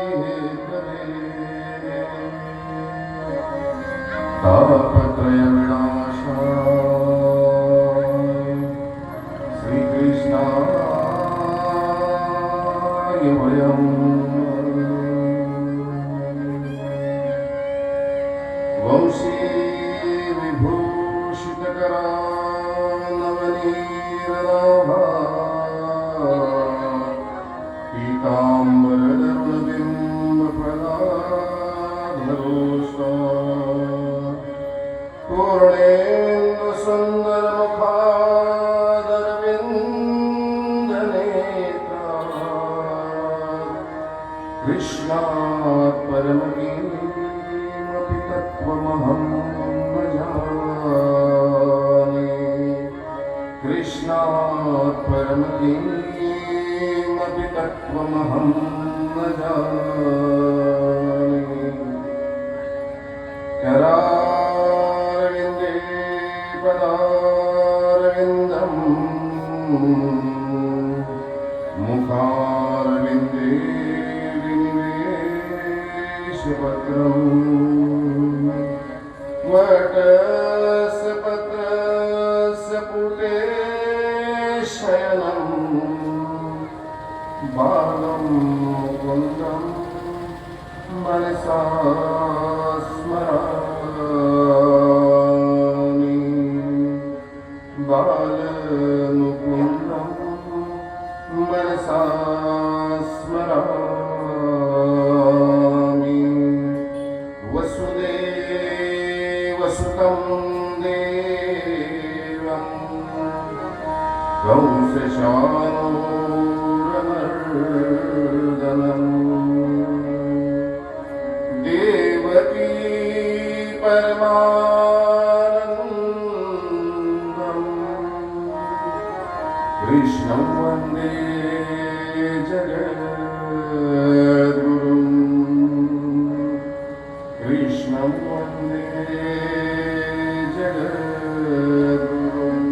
विश्वोत्पत्त्यादिहेतवे तापत्रय विनाशाय श्रीकृष्णाय वयं वंशी विभूषितकरानवनीरनाभा पीताम्बरदरुणबिम्बफलाधरोष्टा पूर्णेन्दुसुन्दरमुखादरविन्दनेत्रा कृष्णात् परमकिमपि तत्त्वमहं न जाने कृष्णात् परमकिमपि तत्त्वमहं न जाने करारविन्दे पदारविन्दं मुखारविन्दे विनिवेशपत्रम् वटस्य पत्रस्य पुटे शयनं बालं मुकुन्दं मनसा स्मरामि बालमुकुन्दं मनसा स्मरामि वसुदेवसुतं देवं कंसचाणूरमर्दनम् देवकी परमानन्दम् कृष्णं वन्दे जगद्गुरुं कृष्णं वन्दे जगद्गुरुम्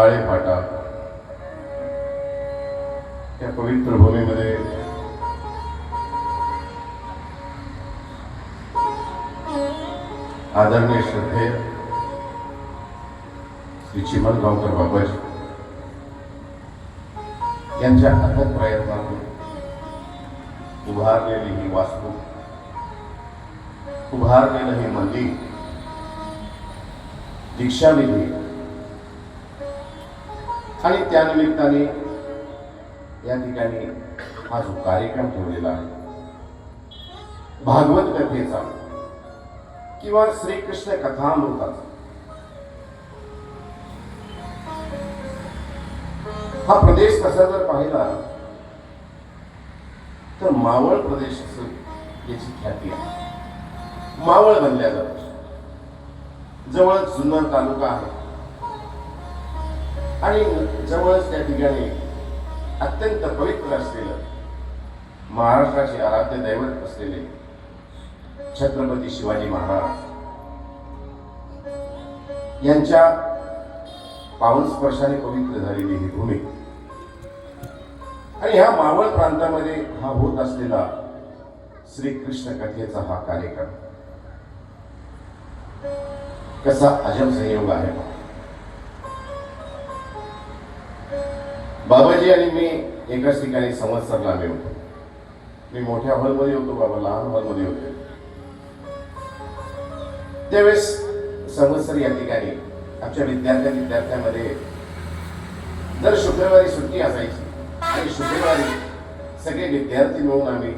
आळेफाटा या पवित्र भूमीमध्ये आदरणीय श्रद्धेय श्री चिमणगावकर बाबाजी यांच्या अथक प्रयत्नातून उभारलेली ही वास्तू, उभारलेलं हे मंदिर, दीक्षाविधी आणि त्यानिमित्ताने या ठिकाणी हा जो कार्यक्रम ठेवलेला आहे भागवत कथेचा किंवा श्रीकृष्ण कथामृताचा, हा प्रदेश तसा जर पाहिला तर मावळ प्रदेश याची ख्याती आहे. मावळ बनल्या जाते, जवळच जुन्नर तालुका आहे आणि जवळच त्या ठिकाणी अत्यंत पवित्र असलेलं महाराष्ट्राचे आराध्य दैवत असलेले छत्रपती शिवाजी महाराज यांच्या पावन स्पर्शाने पवित्र झालेली ही भूमी आणि ह्या मावळ प्रांतामध्ये हा होत असलेला श्रीकृष्ण कथेचा हा कार्यक्रम कसा अजब संयोग आहे. बाबाजी आणि मी एकाच ठिकाणी संवत्सरला आले होतो. मी मोठ्या हॉलमध्ये होतो, बाबा लहान हॉलमध्ये होते. त्यावेळेस संवत्सर या ठिकाणी आमच्या विद्यार्थ्यांमध्ये दर शुक्रवारी सुट्टी असायची आणि शुक्रवारी सगळे विद्यार्थी मिळून आम्ही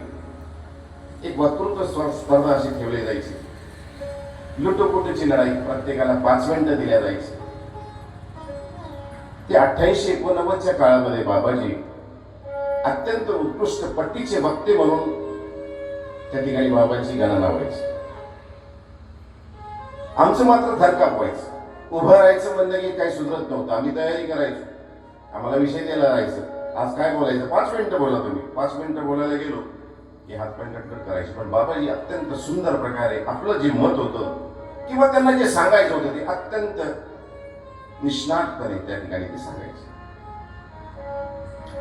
एक वक्तृत्व स्पर्धा अशी ठेवली जायची. लुटोपुटीची लढाई, प्रत्येकाला 5 मिनिटं दिल्या जायची. ते 88-89च्या काळामध्ये बाबाजी अत्यंत उत्कृष्ट पट्टीचे वक्ते म्हणून त्या ठिकाणी बाबांची गणना व्हायची. आमचं मात्र थरकाप व्हायचं. उभं राहायचं म्हणलं की काही सुधरत नव्हतं. आम्ही तयारी करायचो, आम्हाला विषय द्यायला राहायचं. आज काय बोलायचं, 5 मिनिटं बोला तुम्ही. 5 मिनिटं बोलायला गेलो की हातपाय कटकट करायचे. पण बाबाजी अत्यंत सुंदर प्रकारे आपलं जे मत होतं किंवा त्यांना जे सांगायचं होतं ते अत्यंत निष्णातपणे त्या ठिकाणी ते सांगायचे.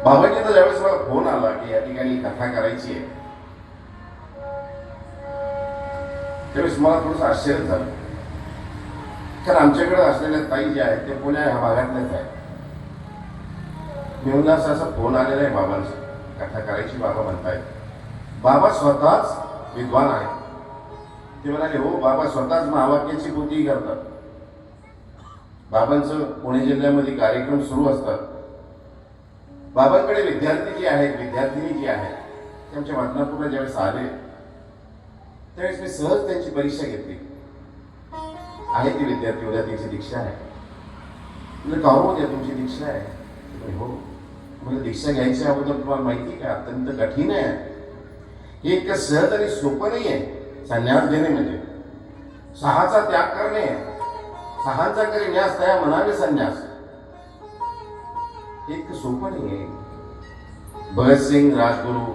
बाबाजीचा ज्यावेळेस मला फोन आला की या ठिकाणी कथा करायची आहे, त्यावेळेस मला थोडंसं आश्चर्य झालं. कारण आमच्याकडे असलेल्या ताई ज्या आहेत ते पुण्या ह्या भागातल्याच आहेत. मी म्हणलं असा फोन आलेला आहे बाबांचा, कथा करायची बाबा म्हणतायत. बाबा स्वतःच विद्वान आहेत. ते म्हणाले हो, बाबा स्वतःच महावाक्याची पूर्ती करतात. बाबांचं पुणे जिल्ह्यामध्ये कार्यक्रम सुरू असतात. बाबांकडे विद्यार्थी जे आहेत, विद्यार्थिनी जी आहेत, ते आमच्या वाटणापूरला ज्यावेळेस आले त्यावेळेस मी सहज त्यांची परीक्षा घेतली. आहे ती विद्यार्थी, उद्या त्यांची दीक्षा आहे. म्हणजे का हो, उद्या तुमची दीक्षा आहे? हो. म्हणजे दीक्षा घ्यायच्या अगोदर तुम्हाला माहिती का अत्यंत कठीण आहे हे, इतकं सहज आणि सोपं नाही आहे. संन्यास देणे म्हणजे 6चा त्याग करणे, 6चा करी न्यास तया म्हणावे संन्यास, हे इतकं सोपं नाही आहे. भगतसिंग राजगुरू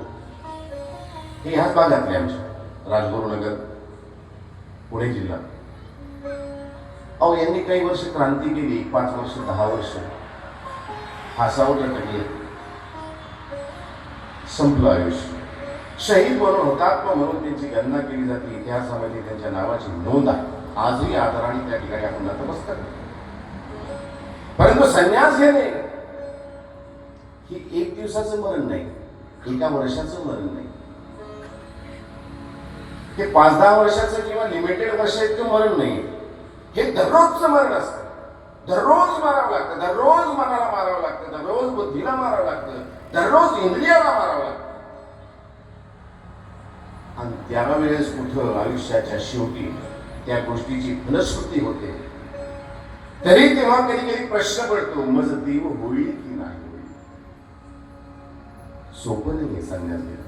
हे ह्याच भागातले आमच्या, राजगुरुनगर पुणे जिल्हा. अहो, यांनी काही वर्ष क्रांती केली, 5 वर्ष 10 वर्ष फासावर लटकले, संपलं आयुष्य. शहीद म्हणून, हुतात्मा म्हणून त्यांची गणना केली जाते. इतिहासामध्ये त्यांच्या नावाची नोंद आहे. आजही आदराने त्या ठिकाणी आपण नतमस्तक. परंतु संन्यास घेणे ही 1 दिवसाचं मरण नाही, 1 वर्षाचं मरण नाही. हे 5-10 वर्षाचं किंवा लिमिटेड वर्ष इतकं मरण नाही. हे दररोजचं मरण असतं. दररोज मारावं लागतं, दररोज मनाला मारावं लागतं, दररोज बुद्धीला मारावं लागतं, दररोज इंद्रियाला मारावं लागतं. आणि त्यावेळेस कुठं आयुष्याच्या शेवटी त्या गोष्टीची फलश्रुती होते. तरी तेव्हा कधी कधी प्रश्न पडतो, मज देव होईल की नाही होईल. सोपं नाही संन्यास घेणं.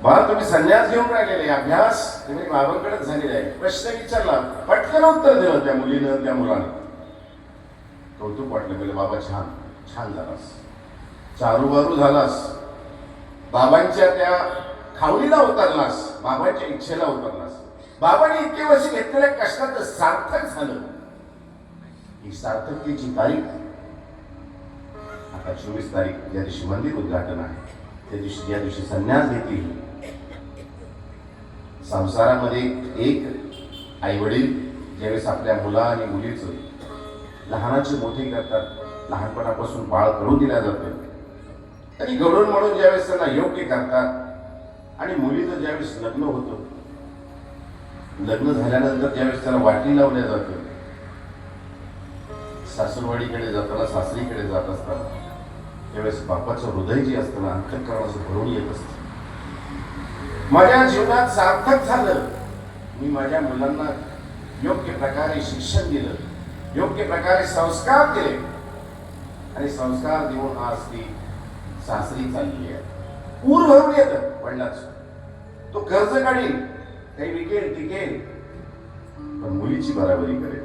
बाळा, तुम्ही संन्यास घेऊन राहिलेले, अभ्यास तुम्ही बाबांकडेच झालेला आहे. प्रश्न विचारला, पटकन उत्तर दिलं त्या मुलीनं, त्या मुलानं. कौतुक वाटलं, गेलं बाबा छान छान झालास, चारूबारू झालास, बाबांच्या त्या खावलीला उतरलास, बाबांच्या इच्छेला उतरलास. बाबांनी इतके वर्ष घेतलेल्या कष्टाचं सार्थक झालं. ही सार्थकतेची तारीख आता 24 तारीख, ज्या दिवशी मंदिर उद्घाटन आहे, त्या दिवशी ज्या दिवशी संन्यास घेतील. संसारामध्ये एक आई वडील ज्यावेळेस आपल्या मुला आणि मुलीचं लहानाचे मोठे करतात, लहानपणापासून बाळ घडवून दिल्या जातं आणि घडवून म्हणून ज्यावेळेस त्यांना योग्य करतात आणि मुलीचं ज्यावेळेस लग्न होतं, लग्न झाल्यानंतर ज्यावेळेस त्याला वाटी लावल्या जातं, सासूरवाडीकडे जाताना, सासरीकडे जात असताना त्यावेळेस बापाचं हृदय जे असतं ना, अंतःकरणाचं भरून येत असतं. माझ्या जीवनात सार्थक झालं, मी माझ्या मुलांना योग्य प्रकारे शिक्षण दिलं, योग्य प्रकारे संस्कार दिले आणि संस्कार देऊन आज ती सासरी चालली आहे. पूर भरून येतं वडिलाचं, तो कर्ज काढील, काही विकेल टिकेल, पण मुलीची बराबरी करेल.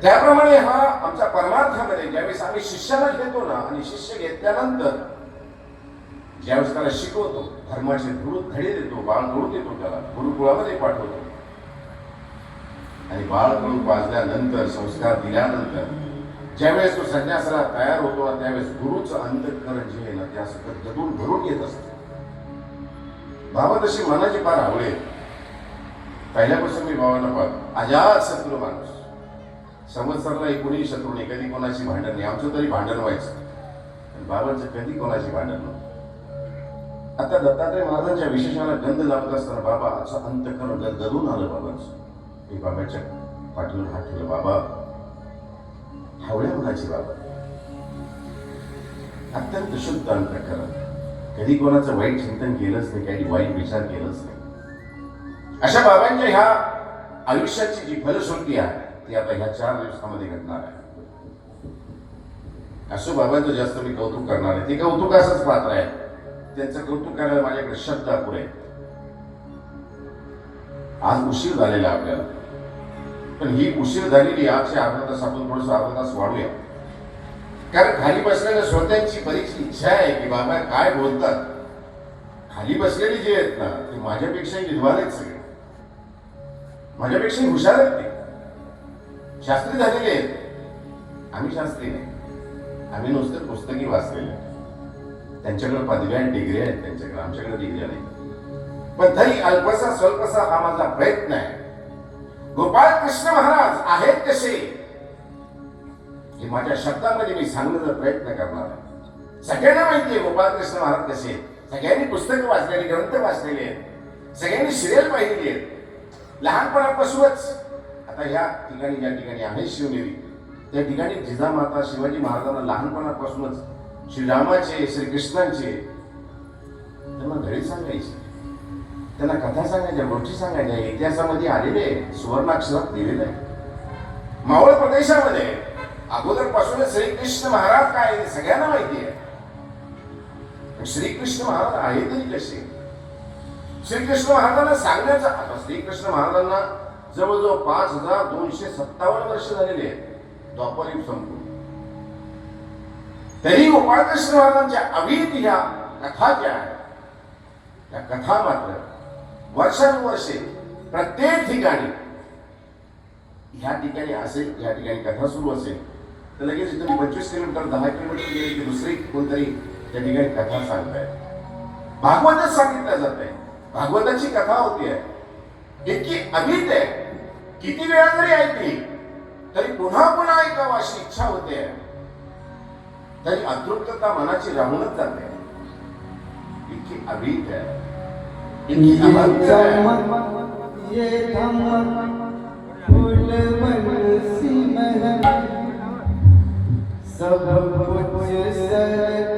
त्याप्रमाणे हा आमच्या परमार्थामध्ये ज्यावेळेस आम्ही शिष्याला घेतो ना, आणि शिष्य घेतल्यानंतर ज्यावेळेस त्याला शिकवतो, धर्माचे धडे देतो, बाळ घडू देतो, त्याला गुरुकुळामध्ये पाठवतो आणि बाळ घडून पाजल्यानंतर, संस्कार दिल्यानंतर ज्यावेळेस तो संन्यासाला तयार होतो ना, त्यावेळेस गुरुचं अंतःकरण जे आहे ना, ते असं गदून भरून येत असतं. बाबा तशी मनाची फार आवडे. पहिल्यापासून मी बाबांना पाहतो, अजात शत्रू माणूस. संवत्सरला कोणी शत्रू नाही, कधी कोणाची भांडण नाही. आमचं तरी भांडण व्हायचं, बाबांचं कधी कोणाची भांडण नव्हतं. आता दत्तात्रय महाराजांच्या विशेषाला गंध लावत असताना बाबा असं अंतःकरण गदून आलं बाबांचं. मी बाबाच्या पाठीवर हात ठेवला, बाबा हावड्या मुलाची बाबा, अत्यंत शुद्ध अंतःकरण, कधी कोणाचं वाईट चिंतन केलंच नाही, काही वाईट विचार केलंच नाही. अशा बाबांच्या ह्या आयुष्याची जी फलश्रुती आहे ती आता ह्या 4 दिवसामध्ये घडणार आहे. असो बाबांचं जास्त मी कौतुक करणार आहे, ते कौतुक असंच पात्र आहे. त्यांचं कौतुक करायला माझ्याकडे शब्द अपुरे. आज उशीर झालेला आपल्याला, पण ही उशीर झालेली आजच्या अर्धा तास आपण थोडंसं अर्धा तास वाढूया. कारण खाली बसलेल्या श्रोत्यांची बरीच इच्छा आहे की बाबा काय बोलतात. खाली बसलेली जे आहेत ना, ते माझ्यापेक्षाही विद्वान आहेत, सगळे माझ्यापेक्षाही हुशार आहेत, ते शास्त्री झालेले आहेत. आम्ही शास्त्री नाही, आम्ही नुसतं पुस्तकी वाचलेले. त्यांच्याकडे पदव्या डिग्री आहेत त्यांच्याकडे, आमच्याकडे डिग्री नाही. पण तरी अल्पसा स्वल्पसा हा माझा प्रयत्न आहे. गोपाळ कृष्ण महाराज आहेत कसे हे माझ्या शब्दामध्ये मी सांगण्याचा प्रयत्न करणार आहे. सगळ्यांना माहिती आहे गोपाळ कृष्ण महाराज कसे आहेत. सगळ्यांनी पुस्तकं वाचलेली, ग्रंथ वाचलेले आहेत, सगळ्यांनी सिरियल पाहिलेली आहेत लहानपणापासूनच. आता ह्या ठिकाणी ज्या ठिकाणी आहे शिवनेरी, त्या ठिकाणी जिजामाता शिवाजी महाराजांना लहानपणापासूनच श्रीरामाचे, श्रीकृष्णांचे त्यांना धडे सांगायचे, त्यांना कथा सांगायच्या, गोष्टी सांगायच्या. इतिहासामध्ये आलेले सुवर्णाक्षरात लिहिलेलं आहे. मावळ प्रदेशामध्ये अगोदरपासूनच श्रीकृष्ण महाराज काय आहे सगळ्यांना माहिती आहे. श्रीकृष्ण महाराज आहे तरी कसे? श्रीकृष्ण महाराजांना सांगण्याचा, आता श्रीकृष्ण महाराजांना जवळजवळ 5257 वर्ष झालेली आहेत द्वापरयुग संपून. तरी गोपाळकृष्ण महाराजांच्या अवीत ह्या कथा ज्या आहेत, त्या कथा मात्र वर्षानुवर्षे प्रत्येक ठिकाणी, ह्या ठिकाणी असेल, ह्या ठिकाणी कथा सुरू असेल तर लगेच तुम्ही 25 किलोमीटर 10 किलोमीटर गेले की दुसरी कोणतरी त्या ठिकाणी कथा सांगताय. भागवतच सांगितलं जात आहे, भागवताची कथा होती आहे, इतकी अभीत आहे, किती वेळा जरी ऐकली तरी पुन्हा पुन्हा ऐकावं अशी इच्छा होते, तरी अतृप्तता मनाची राहूनच जाते. इतकी अभीत आहे, इतकी अभंग आहे. सब कुछ सरकार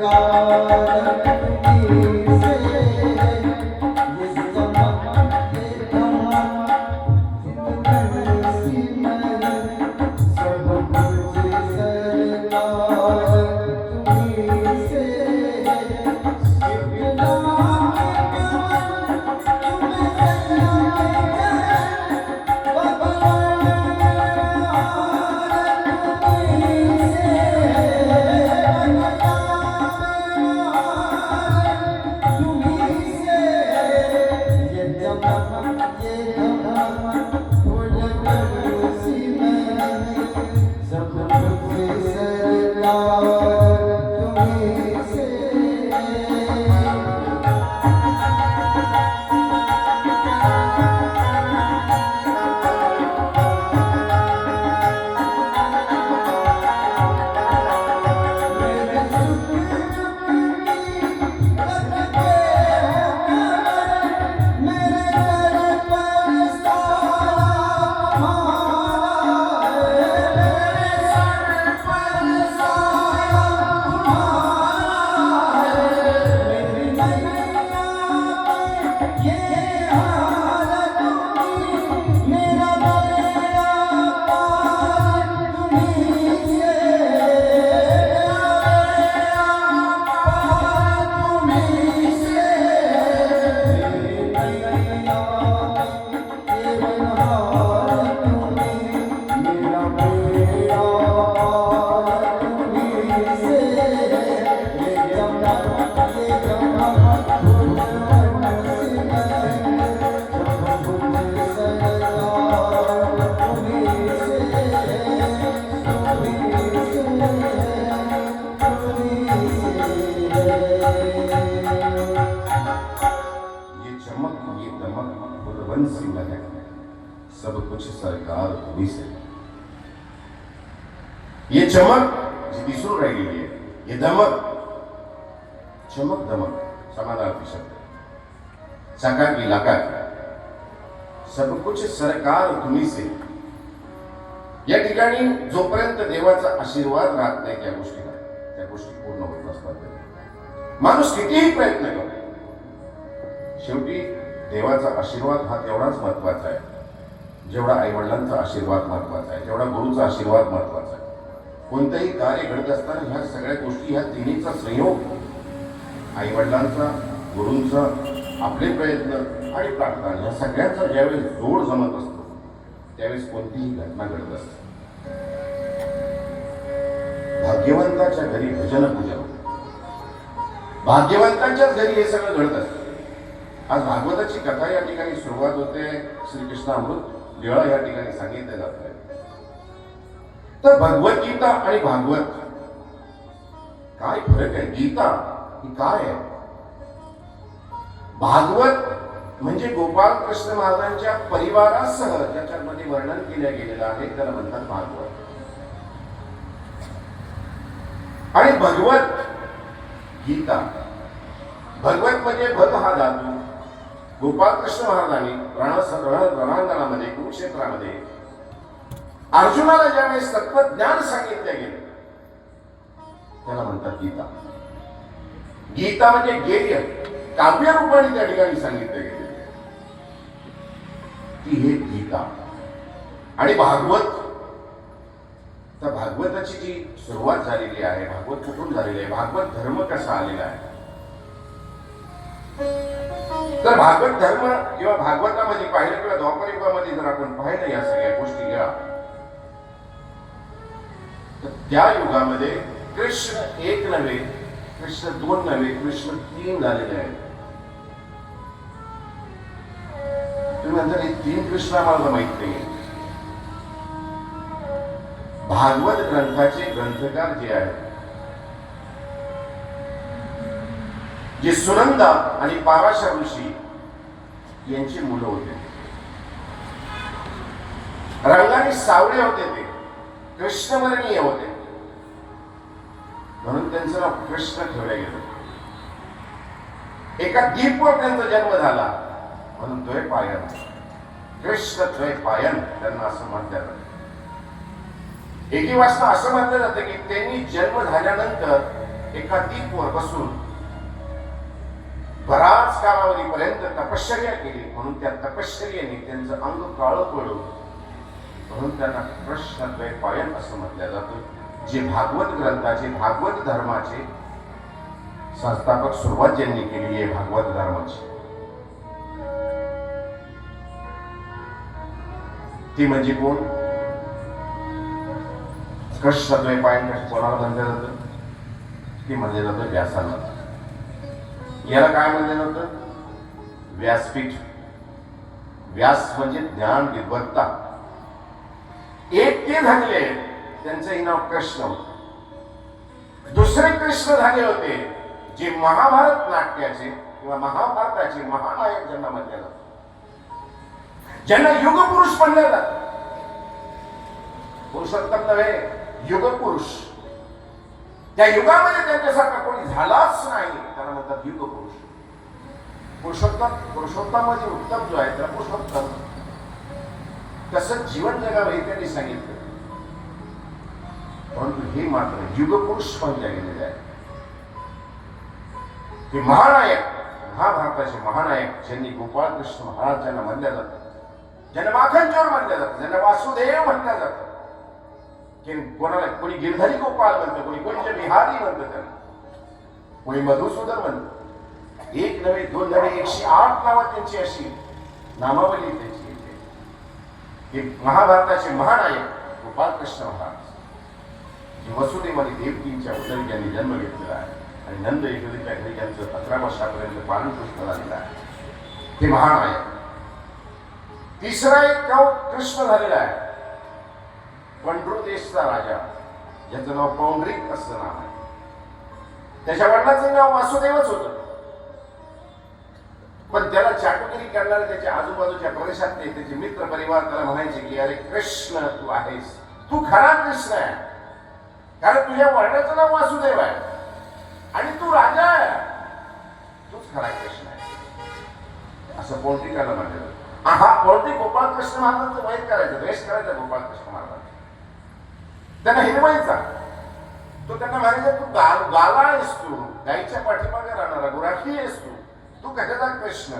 सब कुछ सरकार तुम्ही से. ये चमक जी दिसून राहिलेली आहे, ये दमक, चमक दमक समानार्थी शब्द, साकार की लाकार, सब कुछ सरकार तुम्ही से. या ठिकाणी जोपर्यंत देवाचा आशीर्वाद राहत नाही त्या गोष्टीला, त्या गोष्टी पूर्ण होत नसतात. माणूस कितीही प्रयत्न करतो, शेवटी देवाचा आशीर्वाद हा तेवढाच महत्वाचा आहे जेवढा आई वडिलांचा आशीर्वाद महत्वाचा आहे, जेवढा गुरुचा आशीर्वाद महत्वाचा आहे. कोणतेही कार्य घडत असताना ह्या सगळ्या गोष्टी, ह्या तिन्हीचा संयोग, आई वडिलांचा, गुरूंचा, आपले प्रयत्न आणि प्रार्थना, ह्या सगळ्यांचा ज्यावेळेस जोड जमत असतो त्यावेळेस कोणतीही घटना घडत असते. भाग्यवंताच्या घरी भजन पूजन, भाग्यवंताच्याच घरी हे सगळं घडत असतं. आज भागवताची कथा या ठिकाणी सुरुवात होते. श्रीकृष्णामृत लीळा या ठिकाणी सांगितले जात आहे. तर भगवद्गीता आणि भागवत काय फरक आहे? गीता ही काय आहे? भागवत म्हणजे गोपाल कृष्ण महाराजांच्या परिवारासह ज्याच्यामध्ये वर्णन केलं गेलेलं आहे त्याला म्हणतात भागवत. आणि भगवत गीता, भगवत म्हणजे भग हा धातू. गोपाल कृष्ण महाराजांनी रणांगणामध्ये, कुरुक्षेत्रामध्ये अर्जुनाला ज्यावेळेस तत्वज्ञान सांगितले गेले त्याला म्हणतात गीता. गीता म्हणजे गेय, काव्य रूपाने त्या ठिकाणी सांगितले गेले की हे गीता. आणि भागवत, तर भागवताची जी सुरुवात झालेली आहे, भागवत कुठून झालेली आहे, भागवत धर्म कसा आलेला आहे. तर भागवत धर्म किंवा भागवतामध्ये पाहिलं किंवा द्वापर युगामध्ये जर आपण पाहिलं या सगळ्या गोष्टी गेला तर त्या युगामध्ये कृष्ण एक नव्हे, कृष्ण दोन नव्हे, कृष्ण तीन झालेले आहेत. तुम्ही म्हणता हे तीन कृष्ण आम्हाला माहित नाही. भागवत ग्रंथाचे ग्रंथकार जे आहेत, जे सुनंदा आणि पाराशर ऋषी यांची मुलं होते. रंगाने सावळे होते, ते कृष्णवर्णीय होते, म्हणून त्यांचं नाव कृष्ण ठेवलं गेलं. एका द्वीपवर त्यांचा जन्म झाला म्हणून द्वैपायन, कृष्ण द्वैपायन त्यांना असं म्हटलं जातं. एकी वाजता असं म्हटलं जातं की त्यांनी जन्म झाल्यानंतर एका द्वीपवर बसून बराच कालावधीपर्यंत तपश्चर्या केली, म्हणून त्या तपश्चर्याने त्यांचं अंग काळं पडलं, म्हणून त्यांना कृष्ण द्वैपायन असं म्हटलं जातं. जे भागवत ग्रंथाचे, भागवत धर्माचे संस्थापक सुरुवात ज्यांनी केली आहे भागवत धर्माची, ती म्हणजे कोण? कृष्ण द्वैपायन कोणाला म्हणलं जातं? ती म्हणलं जातं व्यासाला. याला काय म्हणलं जातं? व्यासपीठ. व्यास म्हणजे ज्ञान विद्वत्ता. एक ते झालेले त्यांचंही नाव कृष्ण होतं. दुसरे कृष्ण झाले होते जे महाभारत नाट्याचे किंवा महाभारताचे महानायक ज्यांना म्हटले जातात, ज्यांना युगपुरुष म्हणलं जातं. पुरुषोत्तम नव्हे, युगपुरुष. त्या युगामध्ये त्यांच्यासारखा कोणी झालाच नाही, त्याला म्हणतात युगपुरुष. पुरुषोत्तम म्हणजे उत्तम जो आहे त्याला पुरुषोत्तम. तसं जीवन जगावं हे त्यांनी सांगितलं, परंतु हे मात्र युगपुरुष म्हणले गेलेले आहे. ते महानायक, महाभारताचे महानायक, ज्यांनी गोपाळ कृष्ण महाराज ज्यांना म्हणलं जातं, ज्यांना माखनचोर म्हणलं जातं, ज्यांना वासुदेव म्हणलं जातं. कोणाला कोणी गिरधरी गोपाळ म्हणतं, कोणी कोणत्या बिहारी म्हणतं, त्यांना कोणी मधुसूदन म्हणतं. एक नव्हे, दोन नव्हे, 108 नावं त्यांची अशी नामावली त्यांची. हे महाभारताचे महानायक गोपाळ कृष्ण महाराज, जे वसुदेव आणि देवकींच्या उदरी ज्यांनी जन्म घेतलेला आहे आणि नंद यशोदेच्या घरी त्यांचं 11 वर्षापर्यंत पालन पोषण झालेलं आहे, ते महानायक. तिसरा एक गाव कृष्ण झालेला आहे, पंढरू देशचा राजा, ज्याचं नाव पौंडरिक असं नाव आहे. त्याच्या वडिलांचं नाव वासुदेवच होतं. पण त्याला चाटुकरी करणारे त्याच्या आजूबाजूच्या प्रदेशातले त्याचे मित्र परिवार त्याला म्हणायचे की अरे कृष्ण तू आहेस, तू खरा कृष्ण आहे, कारण तुझ्या वर्णाचं नाव वासुदेव आहे आणि तू राजा आहे, तूच खरा कृष्ण आहे. असं पौंड्रिकाला म्हटलं. हा पौंड्रिक गोपाळकृष्ण महाराजांचं वैर करायचं, द्वेष करायचा गोपाळकृष्ण महाराज. त्यांना हिरवायचा. तो त्यांना म्हणायचा तू गाला आहेस, तू गाईच्या पाठीमागे राहणारा गुराखी आहेस, तू कशाचा कृष्ण,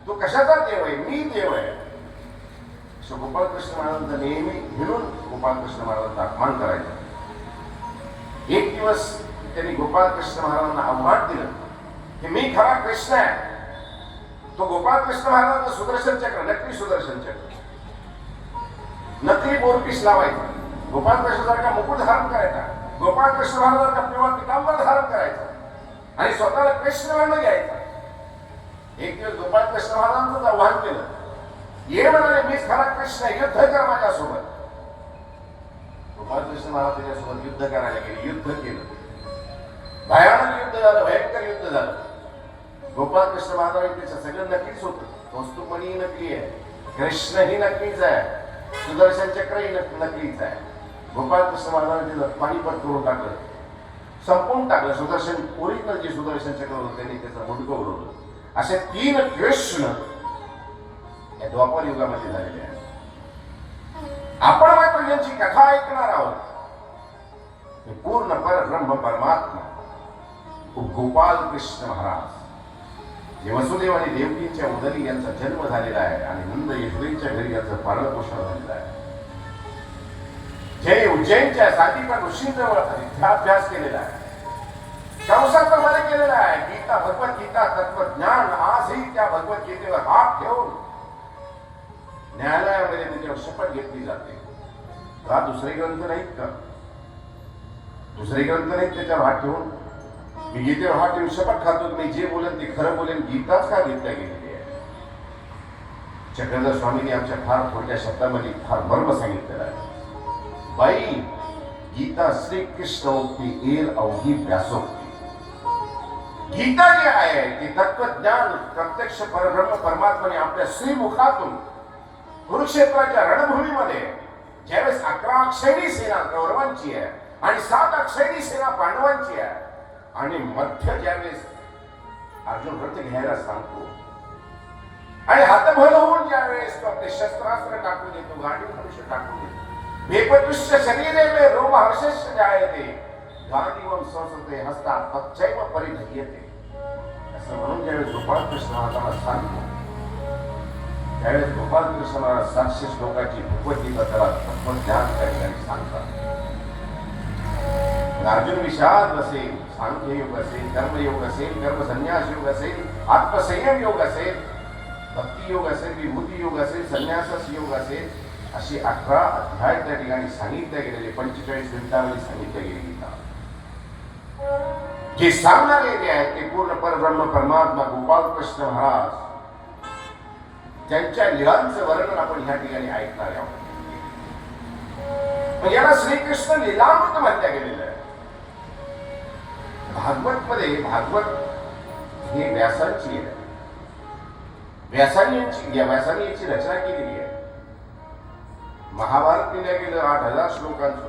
तू कशाचा देव आहे, मी देव आहे. असं गोपाळकृष्ण महाराजांचा नेहमी हिरून गोपाळकृष्ण महाराजांचा अपमान करायचा. एक दिवस त्यांनी गोपाळकृष्ण महाराजांना आव्हान दिलं की मी खरा कृष्ण आहे. तो गोपाळकृष्ण महाराजांचा सुदर्शन चक्र, नकली सुदर्शन चक्र, नकली बोरपीस लावायचा, गोपाळकृष्णासारखा मुकुट धारण करायचा, गोपाळकृष्ण महाराजांचा पिवळा पितांबर धारण करायचा आणि स्वतःला कृष्ण वर्ण घ्यायचा. एक दिवस गोपाळकृष्ण महाराजांचं आव्हान केलं, ये म्हणाले मीच खरा कृष्ण आहे, युद्ध कर माझ्यासोबत. गोपाळकृष्ण महाराज त्याच्यासोबत युद्ध करायला गेले. युद्ध केलं, भयानक युद्ध झालं, भयंकर युद्ध झालं. गोपाळकृष्ण महाराज त्याचं सगळं नकलीच होतं. वस्तुपणी नकली आहे, कृष्ण ही नकलीच आहे, सुदर्शन चक्रही नकलीच आहे. गोपाळकृष्ण महाराजांनी पाणीपत करून टाकलं, संपवून टाकलं. सुदर्शन ओरिजिनल जे सुदर्शन चक्र होतं त्यांनी त्याचं मुंडकं उडवलं. असे 3 कृष्ण या द्वापर युगामध्ये झालेले आहेत. आपण मात्र यांची कथा ऐकणार आहोत. पूर्ण परब्रह्म परमात्मा गोपाल कृष्ण महाराज, जे वसुदेव आणि देवकींच्या उदरी यांचा जन्म झालेला आहे आणि नंद यशोदेच्या घरी यांचं पालनपोषण झालेलं आहे. जे उज्जैनच्या सातीपण ऋषींजवळ अध्यात्यास केलेला आहे, कंसाचं मध्ये केलेला आहे. गीता, भगवद्गीता, तत्वज्ञान आजही त्या भगवद्गीतेवर हात ठेवून न्यायालयामध्ये त्याच्यावर शपथ घेतली जाते. का दुसरे ग्रंथ नाहीत का? दुसरे ग्रंथ नाहीत त्याच्यावर हात ठेवून? मी गीतेवर हात ठेवून शपथ खातो मी जे बोलेन ते खरं बोलेन. गीताच का घेतल्या गेलेली आहे? चक्रधर स्वामींनी आमच्या फार थोड्या शब्दामध्ये फार मर्म सांगितलेला आहे. बाई, गीता श्रीकृष्णोक्ती एल अवघी व्यासोक्ती. गीता जे आहे ते तत्वज्ञान प्रत्यक्ष परब्रह्म परमात्माने आपल्या श्रीमुखातून कुरुक्षेत्राच्या रणभूमीमध्ये ज्यावेळेस 11 अक्षयणी सेना कौरवांची आहे आणि 7 अक्षयणी सेना पांडवांची आहे आणि मध्य ज्यावेळेस अर्जुन व्रत घ्यायला सांगतो आणि हातभर होऊन ज्यावेळेस तो आपले शस्त्रास्त्र टाकून देतो, गांडी धनुष्य टाकून देतो, वेपदुष्य शरीरे में रोम हर्षस्य जायते गांडीवम संसते हस्तात तच्चैव परिधीयते. असं म्हणून ज्यावेळेस गोपाळकृष्ण महाराजांना सांगतो त्यावेळेस गोपाळकृष्ण महाराज 700 श्लोकाची भगवद्गीता त्याला तत्वज्ञान त्या ठिकाणी सांगतात. अर्जुन विषाद असेल, सांख्य योग असेल, कर्मयोग असेल, कर्मसन्यास योग असेल, आत्मसंयम योग असेल, भक्ती योग असेल, विभूती योग असेल, संन्यास योग असेल, असे 11 अध्याय त्या ठिकाणी सांगितले गेलेले. 45 मिनिटांमध्ये सांगितले गेले गीता. जे सांगणारे जे आहेत ते पूर्ण परब्रह्म परमात्मा गोपाळकृष्ण महाराज त्यांच्या लीलांचं वर्णन आपण ह्या ठिकाणी ऐकणार आहोत. पण याला श्रीकृष्ण लीलामृत म्हटल्या गेलेलं आहे. भागवत मध्ये भागवत हे व्यासांची आहे. व्यासांनी याची रचना केलेली आहे. महाभारत लिहिलं गेलं 8000 श्लोकांचं,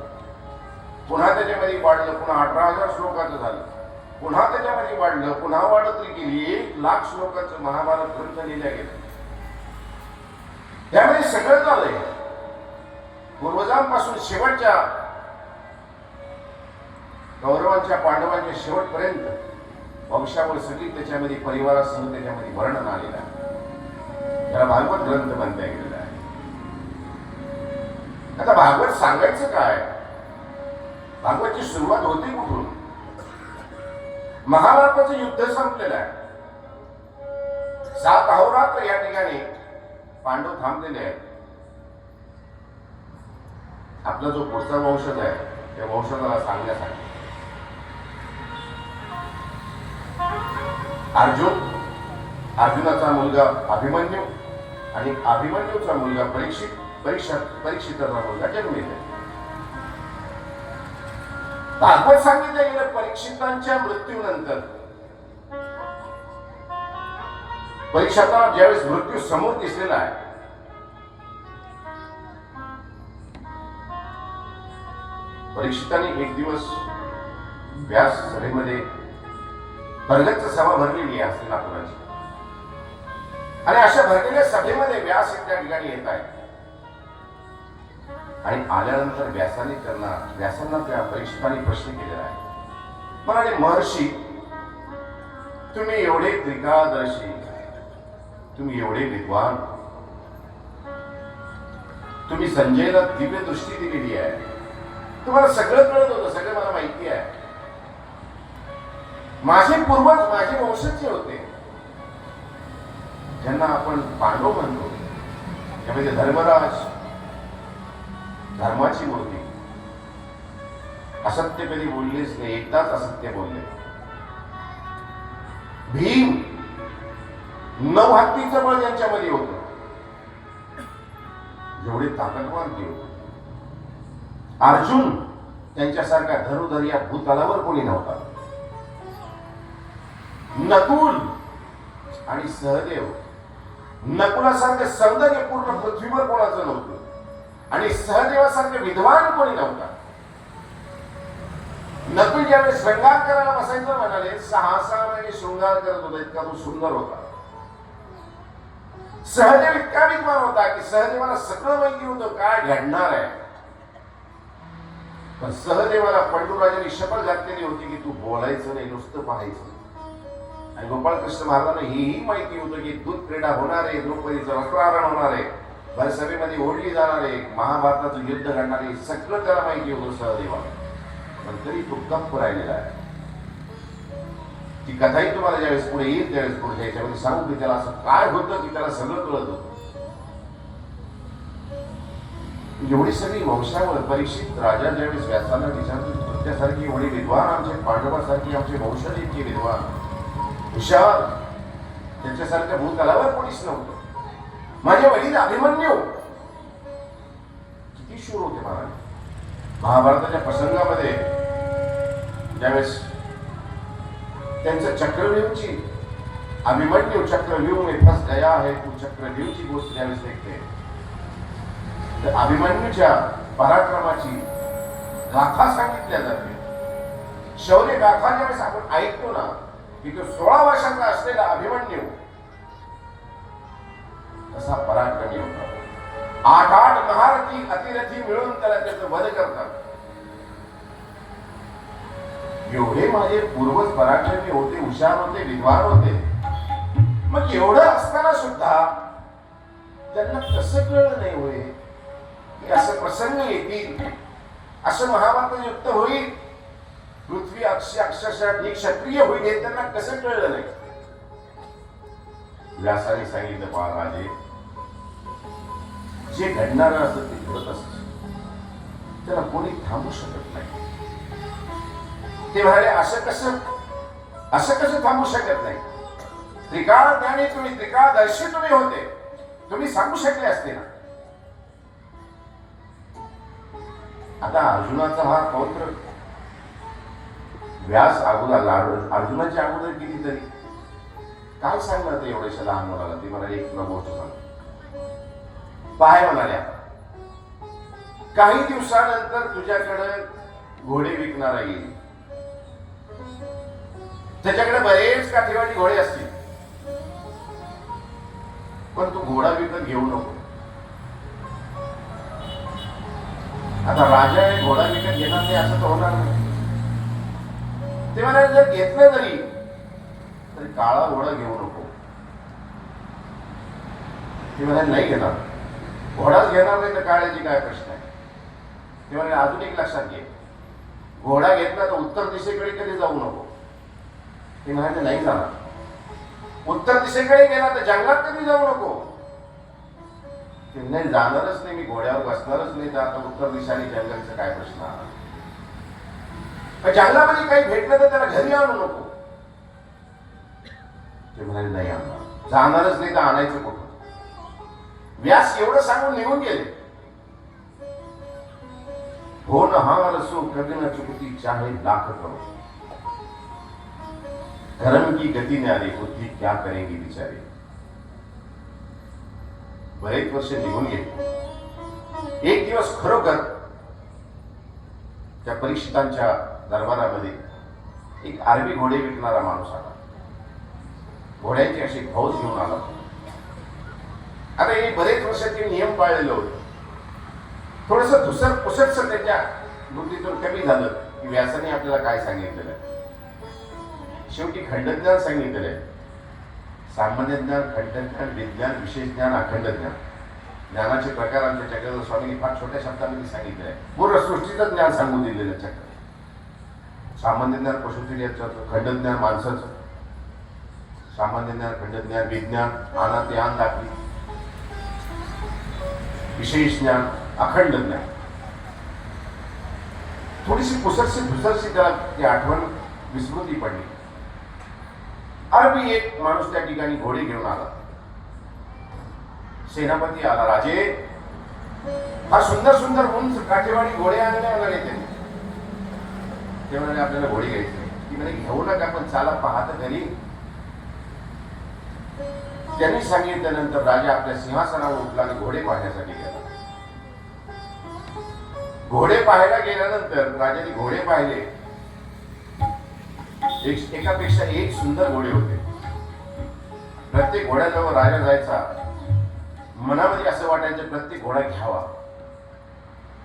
पुन्हा त्याच्यामध्ये वाढलं, पुन्हा 18000 श्लोकांचं झालं, पुन्हा त्याच्यामध्ये वाढलं, पुन्हा वाढतरी गेली. 1,00,000 श्लोकांचं महाभारत ग्रंथ लिहिल्या गेलं. त्यामध्ये सगळं झालंय. पूर्वजांपासून शेवटच्या कौरवांच्या पांडवांच्या शेवटपर्यंत वंशावळ सगळी त्याच्यामध्ये परिवारासह त्याच्यामध्ये वर्णन आलेलं आहे. त्याला भागवत ग्रंथ म्हणता गेलेला आहे. आता भागवत सांगायचं काय? भागवतची सुरुवात होती कुठून? महाभारताचं युद्ध संपलेलं आहे. 7 अहोरात्र या ठिकाणी पांडव थांबलेले आहेत. आपला जो पुढचा वंशज आहे त्या वंशजाला सांगण्यासाठी अर्जुनाचा मुलगा अभिमन्यू आणि अभिमन्यूचा मुलगा परीक्षिताचा मुलगा जन्मेजय. भागवत सांगितलं गेलं परीक्षितांच्या मृत्यूनंतर परीक्षांना ज्यावेळेस मृत्यू समोर दिसलेला आहे, परीक्षितांनी एक दिवस व्यास सभेमध्ये प्रगत सभा भरलेली आहे हस्तिनापुराची, आणि अशा भरलेल्या सभेमध्ये व्यास त्या ठिकाणी येत आहे. आणि आल्यानंतर व्यासांना त्या परीक्षितांनी प्रश्न केलेला आहे. म्हणाले, महर्षी, तुम्ही एवढे त्रिकाळदर्शी, तुम्ही एवढे विद्वान, तुम्ही संजयला दिव्य दृष्टी दिलेली आहे, तुम्हाला सगळं कळत होतं, सगळं मला माहिती आहे. माझे पूर्वज माझे वंशज जे होते, ज्यांना आपण पांडव म्हणतो, त्यामध्ये धर्मराज, धर्माची मूर्ती, असत्य कधी बोललेच नाही, एकदाच असत्य बोलले. भीम, 9 हत्तीचं बळ त्यांच्यामध्ये होतं, जेवढे ताकदवान ते होते. अर्जुन त्यांच्यासारखा धनुधर या भूतलावर कोणी नव्हता. नकुल आणि सहदेव, नकुलासारखे सौंदर्य पूर्ण पृथ्वीवर कोणाचं नव्हतं, आणि सहदेवासारखे विद्वान कोणी नव्हता. नकुल ज्यावेळेस शृंगार करायला बसायचं म्हणाले, 6 महिने शृंगार करत होता, इतका तो सुंदर होता. सहदेव इतका विद्वान होता की सहदेवाला सगळं माहिती होतं काय घडणार आहे. पण सहदेवाला पंडुराजांनी शपथ घातलेली होती की तू बोलायचं नाही, नुसतं पाहायचं. आणि गोपाळकृष्ण महाराजांना हेही माहिती होतं की दूध क्रीडा होणार आहे, द्रौपदीचं वस्त्राहरण होणार आहे, भरसभेमध्ये ओढली जाणार आहे, महाभारताचं युद्ध घडणार आहे, सगळं त्याला माहिती होतं सहदेवाला. पण तरी तो गप्प राहिलेला आहे. ती कथाही तुम्हाला ज्यावेळेस पुढे येईल त्यावेळेस पुढे याच्यामध्ये सांगू की त्याला असं काय होतं की त्याला सगळं कळत होतं. एवढी सगळी वंशावळ परीक्षित राजा ज्यावेळेस व्यासाला विचारतो, त्यासारखी एवढी विद्वान आमचे पांडवासारखी आमचे वंशज इतके विद्वान हुशार, त्यांच्यासारख्या भूतलावर कोणीच नव्हतं. माझे वडील अभिमन्यू किती शूर होते महाराज. महाभारताच्या प्रसंगामध्ये ज्यावेळेस त्यांचं चक्रव्यूहची, अभिमन्यू चक्रव्यूह में फंस गया है तू चक्रव्यूहची गोष्ट ज्यावेळेस देखते, तर अभिमन्यूच्या पराक्रमाची गाथा सांगितल्या जाते. शौर्य गाथा ज्यावेळेस आपण ऐकतो ना की तो 16 वर्षाचा असलेला अभिमन्यू कसा पराक्रमी होता. 8 महारथी अतिरथी मिळून त्याला त्याचं वध करतात. एवढे माझे पूर्वज पराक्रमी होते, हुशार होते, विद्वान होते, मग एवढं असताना सुद्धा त्यांना कसं कळलं नाही होय की असं प्रसंग येतील, असं महाभारत युक्त होईल, पृथ्वी अक्षरशः एक क्षत्रिय होईल, हे त्यांना कसं कळलं नाही. व्यासाने सांगितलं, पहा राजे, जे घडणार असतं ते घडत असत, त्याला कोणी थांबू शकत नाही. ते म्हणाले, असं कसं थांबू शकत नाही. त्रिकाळ ज्ञानी तुम्ही, त्रिकाळदर्शी तुम्ही होते, तुम्ही सांगू शकले असते ना. आता अर्जुनाचा हा पौत्र व्यास अगोदर, अर्जुनाच्या अगोदर कितीतरी काय सांगणार ते एवढ्याशा लहान मुलाला. ते म्हणाले, एक तुला गोष्ट सांग, पाय म्हणाल्या, काही दिवसानंतर तुझ्याकडे घोडे विकणारा येईल, त्याच्याकडे बरेच काठीवाडी घोडे असतील, पण तू घोडा विकत घेऊ नको. आता राजा घोडा विकत घेणार नाही असं तर होणार नाही. ते म्हणाले, जर घेतलं तरी काळा घोडा घेऊ नको. ते म्हणाले, नाही घेणार, घोडाच घेणार नाही तर काळ्याची काय प्रश्न आहे. ते म्हणाले, अजून एक लक्षात घे, घोडा घेतला तर उत्तर दिशेकडे कधी जाऊ नको. ते म्हणाले, नाही जाणार. उत्तर दिशेकडे गेला तर जंगलात कधी जाऊ नको. ते नाही, जाणारच नाही, मी घोड्यावर बसणारच नाही. तर आता उत्तर दिशा आणि जंगलचा काय प्रश्न आला. जंगलामध्ये काही भेटलं तर त्याला घरी आणू नको. ते म्हणाले, नाही आणणार, जाणारच नाही तर आणायचं कुठं. व्यास एवढं सांगून निघून गेले. हो न हार सो कभी न चुकती चाहे लाख करो, धर्म की गति न्यारी बुद्धि क्या करेंगी बिचारी. बरेच वर्ष निघून गेले. एक दिवस खरोखर त्या परीक्षितांच्या दरबारामध्ये एक आरबी घोडे विकणारा माणूस आला. घोड्यांची अशी फौज घेऊन आला. आता हे बरेच वर्ष ते नियम पाळलेलं होतं. थोडस धुसर पुसटस त्याच्या बुद्धीतून कमी झालं की व्यासाने आपल्याला काय सांगितलेलं आहे. शेवटी खंडज्ञान सांगितलेलं आहे. सामान्य ज्ञान, खंडज्ञान, विज्ञान, विशेष ज्ञान, अखंड ज्ञान. ज्ञानाचे प्रकार आमच्या चक्रधर स्वामींनी फार छोट्या शब्दामध्ये सांगितले आहे. पूर्ण सृष्टीचं ज्ञान सांगून दिलेलं चक्र. सामान्य ज्ञान पशुक्रियाचं, खंड ज्ञान माणसाचं, सामान्य ज्ञान, खंड ज्ञान, विज्ञान, आना ते आन दाखली, विशेष ज्ञान, अखंड ज्ञान. थोडीशी पुसरशी धुसरशी त्याला ती आठवण विस्मृती पडली. अरबी एक माणूस त्या ठिकाणी घोडे घेऊन आला. सेनापती आला. राजे, हा सुंदर सुंदर उंच काठेवाडी घोडे आणले म्हणाले त्यांनी. ते म्हणाले आपल्याला घोडे घ्यायचे. ती म्हणे घेऊ नका, पण चाला पाहत घरी. त्यांनी सांगितल्यानंतर राजा आपल्या सिंहासनावर उठला आणि घोडे पाहण्यासाठी गेला. घोडे पाहायला गेल्यानंतर राजाने घोडे पाहिले. एकापेक्षा एक सुंदर घोडे होते. प्रत्येक घोड्याजवळ राजा जायचा. मनामध्ये असं वाटायचं प्रत्येक घोडा घ्यावा,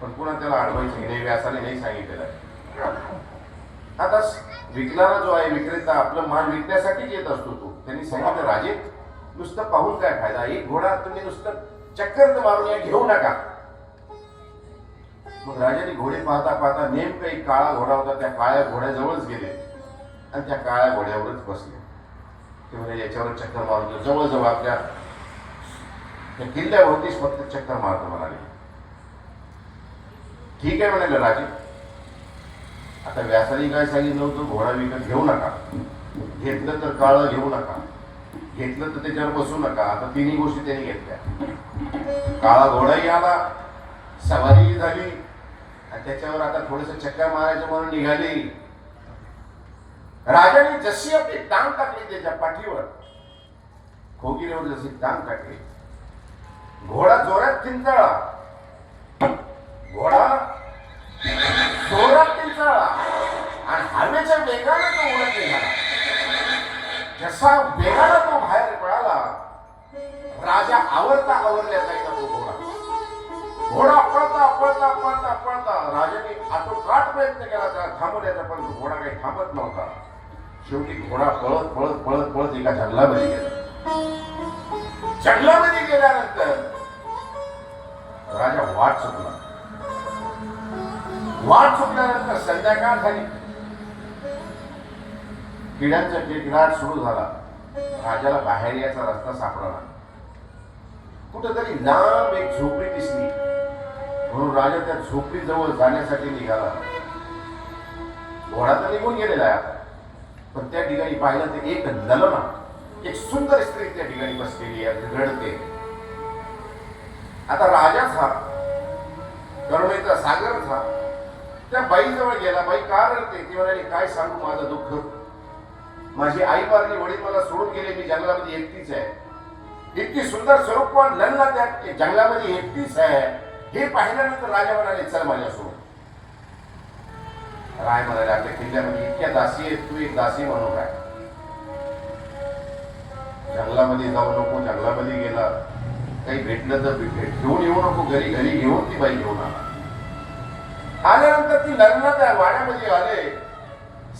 पण पुन्हा त्याला अडवायचं की नाही, व्यासाने नाही सांगितलेलं आहे. आता विकणारा जो आहे विक्रेता आपलं माल विकण्यासाठीच येत असतो. तो त्यांनी सांगितलं, राजे नुसतं पाहून काय फायदा, एक घोडा तुम्ही नुसतं चक्कर मारून या, घेऊ नका. मग राजाने घोडे पाहता पाहता नेमकं एक काळा घोडा होता. त्या काळ्या घोड्याजवळच गेले आणि त्या काळ्या घोड्यावरच बसले. ते म्हणजे याच्यावर चक्कर मारून जवळजवळ आपल्या किल्ल्यावरतीच फक्त चक्कर मारतो म्हणाले. ठीक आहे म्हणाले राजे. आता व्यासाने काय सांगितलं होतं, घोडा विकत घेऊ नका, घेतलं तर काळं घेऊ नका, घेतलं तर त्याच्यावर बसू नका. आता तिन्ही गोष्टी त्यांनी घेतल्या. काळा घोडाही आला, सवारी झाली आणि त्याच्यावर आता थोडस चक्कर मारायचं म्हणून निघाली. राजाने जशी आपली टांग टाकली त्याच्या पाठीवर, खोगिरीवर जशी टांग टाकली, घोडा जोरात किंचाळला. घोडा जोरात किंचाळला आणि हवेच्या वेगाने तो उडत निघाला. जसा वेगाने तो बाहेर पळाला, राजा आवरता आवरल्या जायचा तो घोडा. घोडा पळता पळता पळता पळता राजाने आटोकाट प्रयत्न केला त्याला थांबवण्याचा, पण घोडा काही थांबत नव्हता. शेवटी घोडा पळत पळत पळत पळत एका जंगलामध्ये गेला. जंगलामध्ये गेल्यानंतर राजा वाट चुकला. वाट चुकल्यानंतर संध्याकाळ झाली. किड्यांचा किडकिडाट सुरू झाला. राजाला बाहेर यायचा रस्ता सापडला. कुठेतरी लांब एक झोपडी दिसली, म्हणून राजा त्या झोपडीजवळ जाण्यासाठी निघाला. घोडा तर निघून गेलेला आहे, पण त्या ठिकाणी पाहिलं ते एक ललना, एक सुंदर स्त्री त्या ठिकाणी बसलेली आहे, रडते. आता राजाच हा, करुणेचा सागरच हा, त्या बाईजवळ गेला. बाई का रडते? ती म्हणाली, काय सांगू माझं दुःख, माझी आई वारली, वडील मला सोडून गेले, मी जंगलामध्ये एकटीच आहे. इतकी सुंदर स्वरूपवान ललना त्या जंगलामध्ये एकटीच आहे हे पाहिल्यानंतर राजा म्हणाले, चल माझ्यासोबत. राय म्हणाले, आपल्या किल्ल्यामध्ये इतक्या दासी आहेत, तू एक दासी म्हणून काय, जंगलामध्ये जाऊ नको. जंगलामध्ये गेला, काही भेटलं तर घेऊन येऊ नको घरी. घरी घेऊन ती बाई घेऊन आला. आल्यानंतर ती लग्न त्या वाड्यामध्ये आले.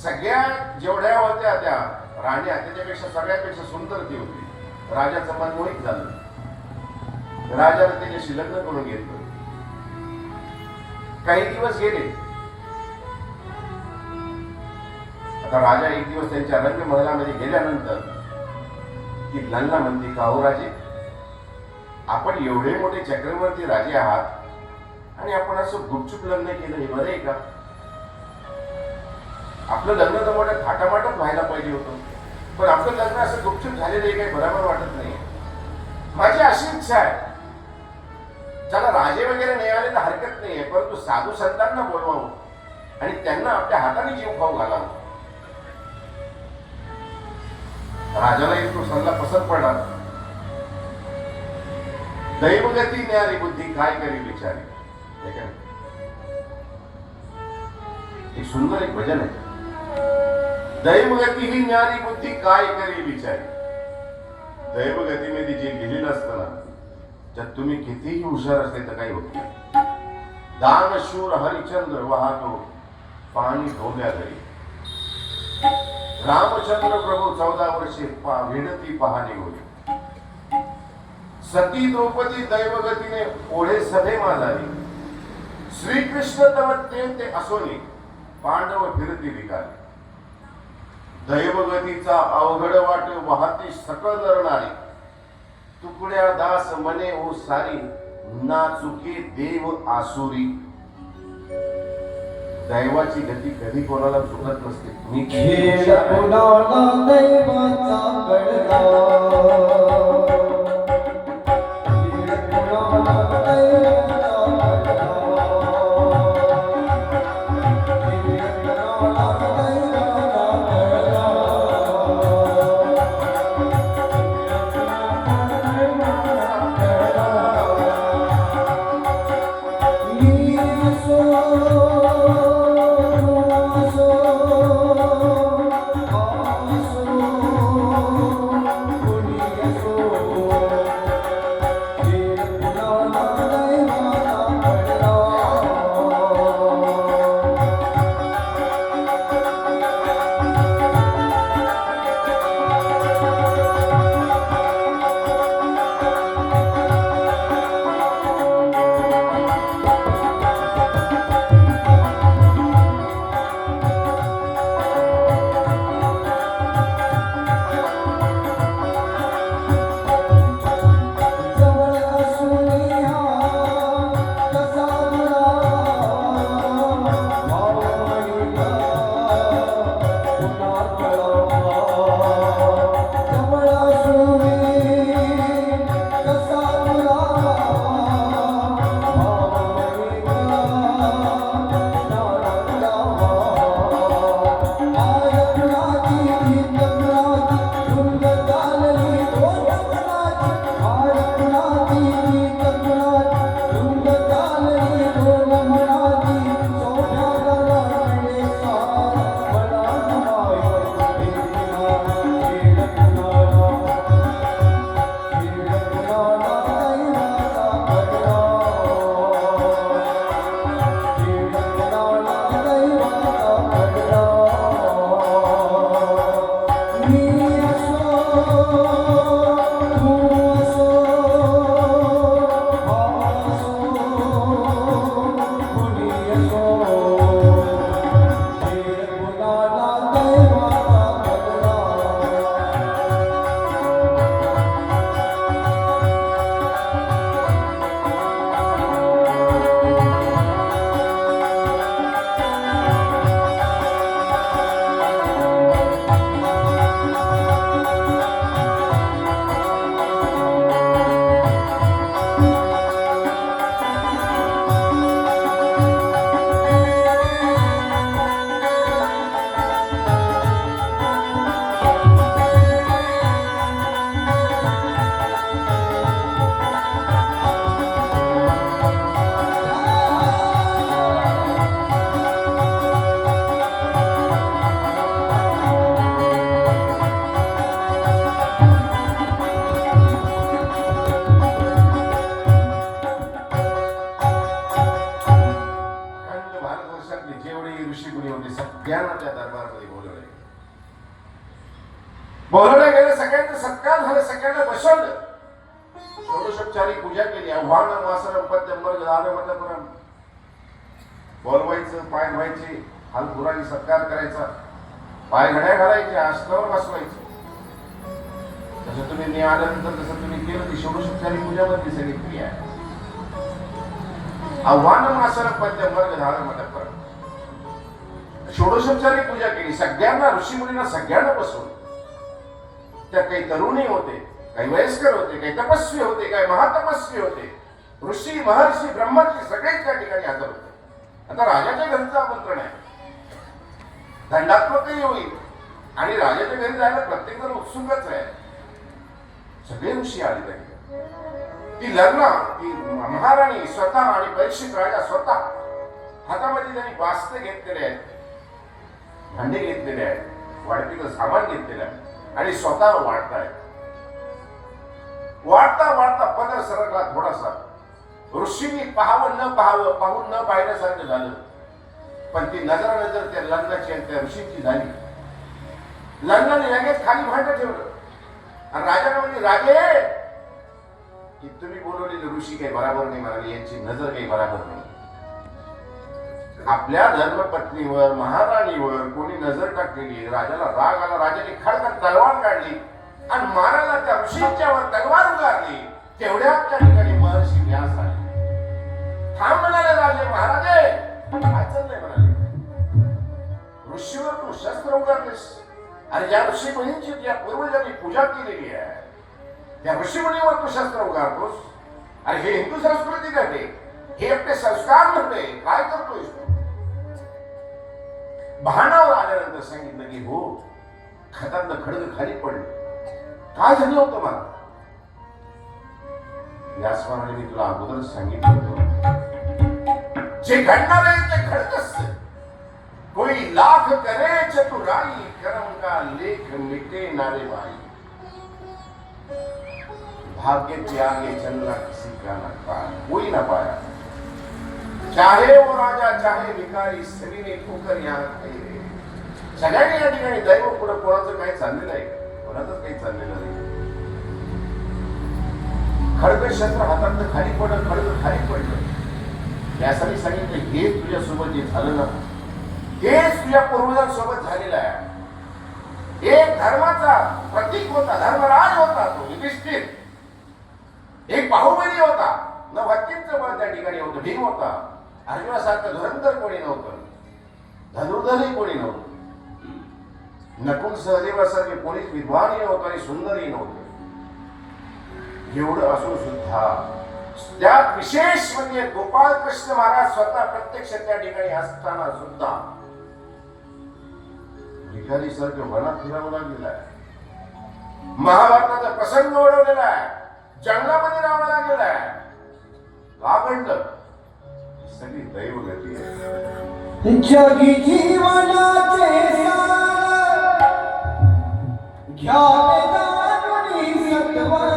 सगळ्या जेवढ्या होत्या त्या राण्या, त्याच्यापेक्षा सगळ्यापेक्षा सुंदर ती होती. राजाचं मन मोहित झालं. राजाने त्याच्याशी लग्न करून घेतलं. काही दिवस गेले. आता राजा एक दिवस त्यांच्या रंगमहलामध्ये गेल्यानंतर ती लल्ला म्हणते, का हो राजे, आपण एवढे मोठे चक्रवर्ती राजे आहात आणि आपण असं गुपचूप लग्न केलं, हे बरं आहे का? आपलं लग्न तर मोठ्या थाटामाटात व्हायला पाहिजे होतं, पण आपलं लग्न असं गुपचूप झालेलं आहे, काही बरोबर वाटत नाही. माझी अशी इच्छा आहे, ज्याला राजे वगैरे नाही आले तर हरकत नाही आहे, परंतु साधू संतांना बोलवावं आणि त्यांना आपल्या हाताने जीव खाऊ घालावं. राजाला एक तो सल्ला पसंत पडला. दैवगती न्यारी बुद्धी काय करी विचारी. हे काय? एक सुंदर एक भजन आहे. दैवगती ही न्यारी बुद्धी काय करी विचारी. दैवगतीमध्ये जे लिहिलेलं असतं ना, त्यात तुम्ही कितीही हुशार असले तर काही होत नाही. दानशूर हरिचंद्र वाहतो पाणी ढोल्या घरी. रामचंद्र प्रभू 14 वर्षे विनती पाहणी होती. सती द्रौपदी दैवगतीने ओढे सभे माझारी. श्रीकृष्ण तव ते असोनी पांडव फिरती विकाली. दैवगतीचा अवघड वाट वाहती सकळ दरणारी. तुकड्या दास मने ओ सारी ना चुके देव आसुरी. दैवाची गती कधी कोणाला चुकत नसते. तुम्ही खेळ कुणाला दैवाचा कळला. बोलवले गेले, सगळ्यांचा सत्कार झाला, सगळ्यांना बसवलं. षोडशोपचारी पूजा केली. आव्हान वासरम पद्य मर्ग दानमतपुरम. बोलवायचं, पाय धुवायचे, हालपुराने सत्कार करायचा, पाय घड्या घालायचे, आसनावर बसवायचे. तसं तुम्ही आल्यानंतर जसं तुम्ही केलं ती षोडशोपचारी पूजा मध्ये सगळी क्रिया आहे. आव्हान वासरम पद्य मर्ग दानमतपुरम. षोडशोपचारी पूजा केली. सगळ्यांना, ऋषी मुलींना सगळ्यांना बसवलं. त्या काही तरुणी होते, काही वयस्कर होते, काही तपस्वी होते, काही महातपस्वी होते, ऋषी महर्षी ब्रह्मर्षी सगळेच त्या ठिकाणी हजर होते. आता राजाच्या घरचं आमंत्रण आहे, दंडात्मकही होईल आणि राजाच्या घरी जायला प्रत्येक जण उत्सुकच आहे. सगळे ऋषी आले त्या ठिकाणी. ती लग्न ती महाराणी स्वतः आणि परीक्षित राजा स्वतः हातामध्ये त्यांनी बास्ते घेतलेले आहेत, भांडे घेतलेले आहेत, वाढपीचं सामान घेतलेलं आहे आणि स्वतः वाढतायत. वाढता वाढता पदर सरकला थोडासा. ऋषींनी पाहावं न पाहावं, पाहून न पाहिल्यासारखं झालं. पण ती नजर त्या लग्नाची आणि त्या ऋषींची झाली. लग्नाने लगेच खाली भांड ठेवलं आणि राजाने म्हणजे राजे की तुम्ही बोलवलेले ऋषी काही बराबर नाही म्हणाले, यांची नजर काही बराबर नाही. आपल्या धर्मपत्नीवर महाराणीवर कोणी नजर टाकलेली. राजाला राग आला. राजाने खडखड तलवार काढली आणि मारायला त्या ऋषींच्यावर तलवार उगारली. तेवढ्यात त्या ठिकाणी महर्षी व्यास आले. थांब म्हणाले राजे. महाराजे काय चाललंय म्हणाले. ऋषीवर तू शस्त्र उगारलेस. अरे ज्या ऋषीमुनींची त्या पूर्वजांनी पूजा केलेली आहे त्या ऋषीमुनीवर तू शस्त्र उगारतोस. अरे हे हिंदू संस्कृती नव्हे, हे आपले संस्कार नव्हे. काय करतोयस तू. भानावर आल्यानंतर सांगितलं की हो, खतातलं खडग खाली पडलं. काय झालं होतं मला. याच म्हणाले मी तुला अगोदर सांगितलं होतं, जे घडणार आहे ते घडतच. कोई लाख करे चतुराई, कर्म का लेख मिटे नारे भाई. भाग्य के आगे चलना किसी का न पाया, कोई ना पाया. चाहे वो राजा चाहे भिकारी, सभी ने ठोकर यहाँ खाई रे. सगळ्यांनी या ठिकाणी दैव पुढे कोणाचं काही चाललेलं आहे का. कोणाचंच काही चाललेलं नाही. खडग शस्त्र हातात खाली पडलं. खडग खाली पडलं. यासाठी सांगितलं हे तुझ्यासोबत जे झालं ना, हेच तुझ्या पूर्वजांसोबत झालेलं आहे. एक धर्माचा प्रतीक होता, धर्मराज होता तो युधिष्ठिर. एक बाहुबली होता. न हत्तींचं बळ त्या ठिकाणी होतं. भीम होता. अर्जुनासारखं धुरंधर कोणी नव्हतं. धनुर्धरही कोणी नव्हतं. नकुल सहदेवासारखे कोणीच विद्वानही नव्हतं आणि सुंदरही नव्हतं. एवढं असून सुद्धा त्यात विशेष म्हणजे गोपाळ कृष्ण महाराज स्वतः प्रत्यक्ष त्या ठिकाणी असताना सुद्धा भिकारी सारखं वनात फिरावं लागलेलं आहे. महाभारताचा प्रसंग ओढवलेला आहे. जंगलामध्ये राहावं लागलेलं आहे. का घडलं. सगळी दैवगती आहे. जगी जीवनाचे सार घ्यावे जाणूनी सत्वर.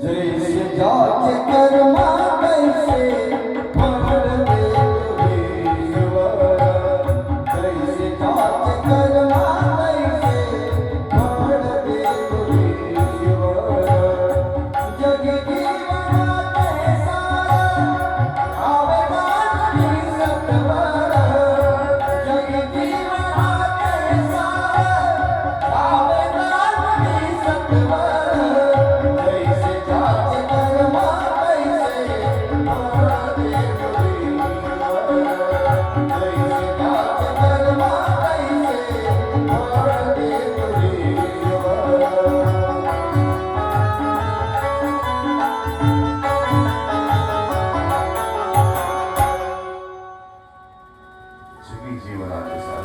जैसे जाचे कर्मा तैसे फळ देतो ईश्वर. जैसे जाचे कर्मा तैसे फळ देतो ईश्वर. जगी जीवनाचे सार घ्यावे जाणूनी सत्वर. जगी जीवनाचे सार घ्यावे जाणूनी सत्वर.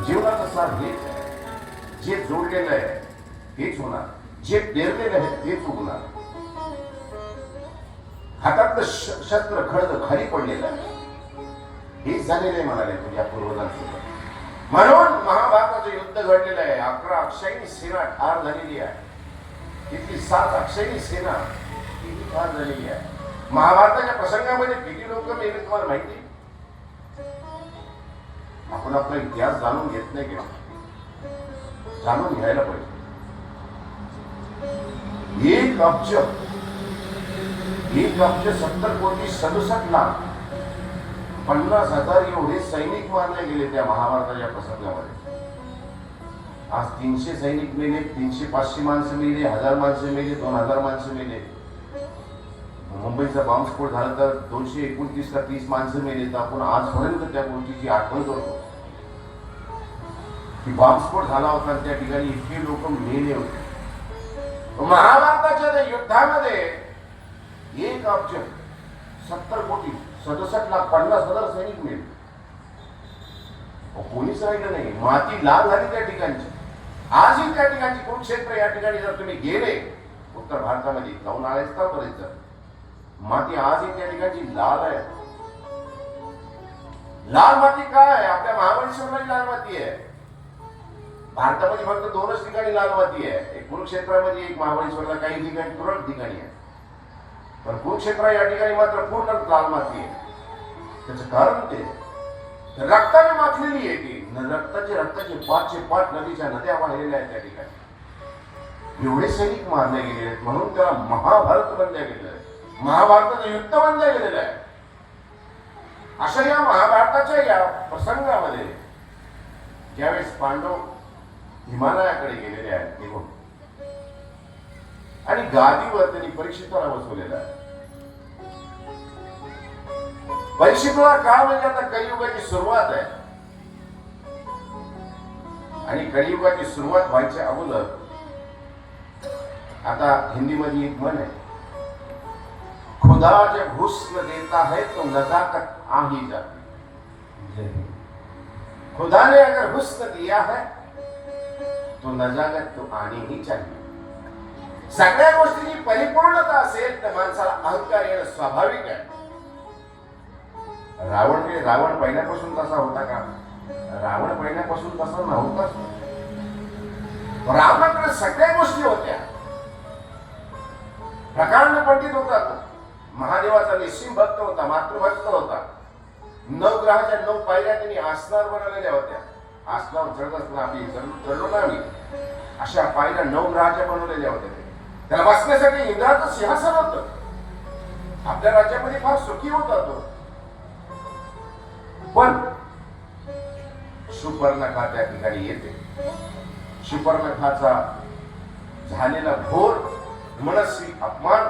जीवनाचा सार हेच आहे. जे जोडलेलं आहे तेच होणार. जे पेरलेलं आहे तेच उगणार. हातातलं शस्त्र खडग खाली पडलेलं आहे. हेच झालेलं आहे म्हणाले तुझ्या पूर्वजांसोबत. म्हणून महाभारताचं युद्ध घडलेलं आहे. 11 अक्षयणी सेना ठार झालेली आहे. तिथली 7 अक्षयणी सेना किती ठार झालेली आहे. महाभारताच्या प्रसंगामध्ये किती लोक मेले तुम्हाला माहिती. आपण आपला इतिहास जाणून घेत नाही किंवा जाणून घ्यायला पाहिजे. 1 अब्ज 70 कोटी 67 लाख 50,000 एवढे सैनिक मारले गेले त्या महाभारताच्या प्रसंगामध्ये. आज 300 सैनिक मेले. 300-500 माणसं मेले. 1000 माणसं मेले. 2000 माणसं मेले. मुंबईचा बॉम्बस्फोट झाला तर 229 का 30 माणसं मेले. तर आपण आजपर्यंत त्या गोष्टीची आठवण करतो की बॉम्बस्फोट झाला होता आणि त्या ठिकाणी इतके लोक मेले होते. महाभारताच्या युद्धामध्ये 1 अब्ज 70 कोटी 67 लाख 50,000 सैनिक मेले. कोणीच राहिलं नाही. माती लाल झाली त्या ठिकाणची. आजही त्या ठिकाणची कुरुक्षेत्र या ठिकाणी जर तुम्ही गेले उत्तर भारतामध्ये जाऊन आलेच का बरेच जण. माती आजही त्या ठिकाणची लाल आहे. लाल माती काय आहे? आपल्या महाबळेश्वरला लाल माती आहे. भारतामध्ये फक्त 2च ठिकाणी लाल माती आहे, एक कुरुक्षेत्रामध्ये, एक महाबळेश्वरला. काही ठिकाणी तुरळक ठिकाणी आहे, पण कुरुक्षेत्र या ठिकाणी मात्र पूर्ण लाल माती आहे. त्याचं कारण ते रक्ताने माखलेली आहे ती. रक्ताचे 5चे 5 नदीच्या नद्या वाहिलेल्या आहेत त्या ठिकाणी. एवढे सैनिक मारले गेले आहेत, म्हणून त्याला महाभारत बनल्या गेलेलं आहे. महाभारताचं युद्ध बनल्या गेलेलं आहे. अशा या महाभारताच्या या प्रसंगामध्ये ज्यावेळेस पांडव हिमालयाकडे गेलेले आहेत निघून, आणि गादीवर त्यांनी परीक्षिताला बसवलेला आहे. परीक्षिताला काळ म्हणजे आता कलियुगाची सुरुवात आहे, आणि कलियुगाची सुरुवात व्हायच्या अगोदर आता हिंदीमध्ये एक म्हण आहे, खुदा जब हुस्न देता है तो नजाकत आ ही जाती. खुदा ने अगर हुस्न दिया है तो नजाकत तो आनी ही चाहिए. सगळ्या गोष्टीची परिपूर्णता असेल तर माणसाला अहंकार येणं स्वाभाविक आहे. रावण पहिल्यापासून तसा होता का? रावण पहिल्यापासून तसा नव्हताच. रावणाकडे सगळ्या गोष्टी होत्या. प्रकांड पंडित होता तो, महादेवाचा निस्सिम भक्त होता, मातृभक्त होता. 9 ग्रहाच्या 9 पायऱ्या त्यांनी आसनावर बनवलेल्या होत्या. आसनावर चढत असताना आपली चढलो ना मी, अशा पायऱ्या 9 ग्रहाच्या बनवलेल्या होत्या. त्याला बसण्यासाठी इंद्राचं सिंहासन होतं. आपल्या राज्यामध्ये फार सुखी होता तो. पण शूर्पणखा त्या ठिकाणी येते. शूर्पणखाचा झालेला घोर मनस्वी अपमान,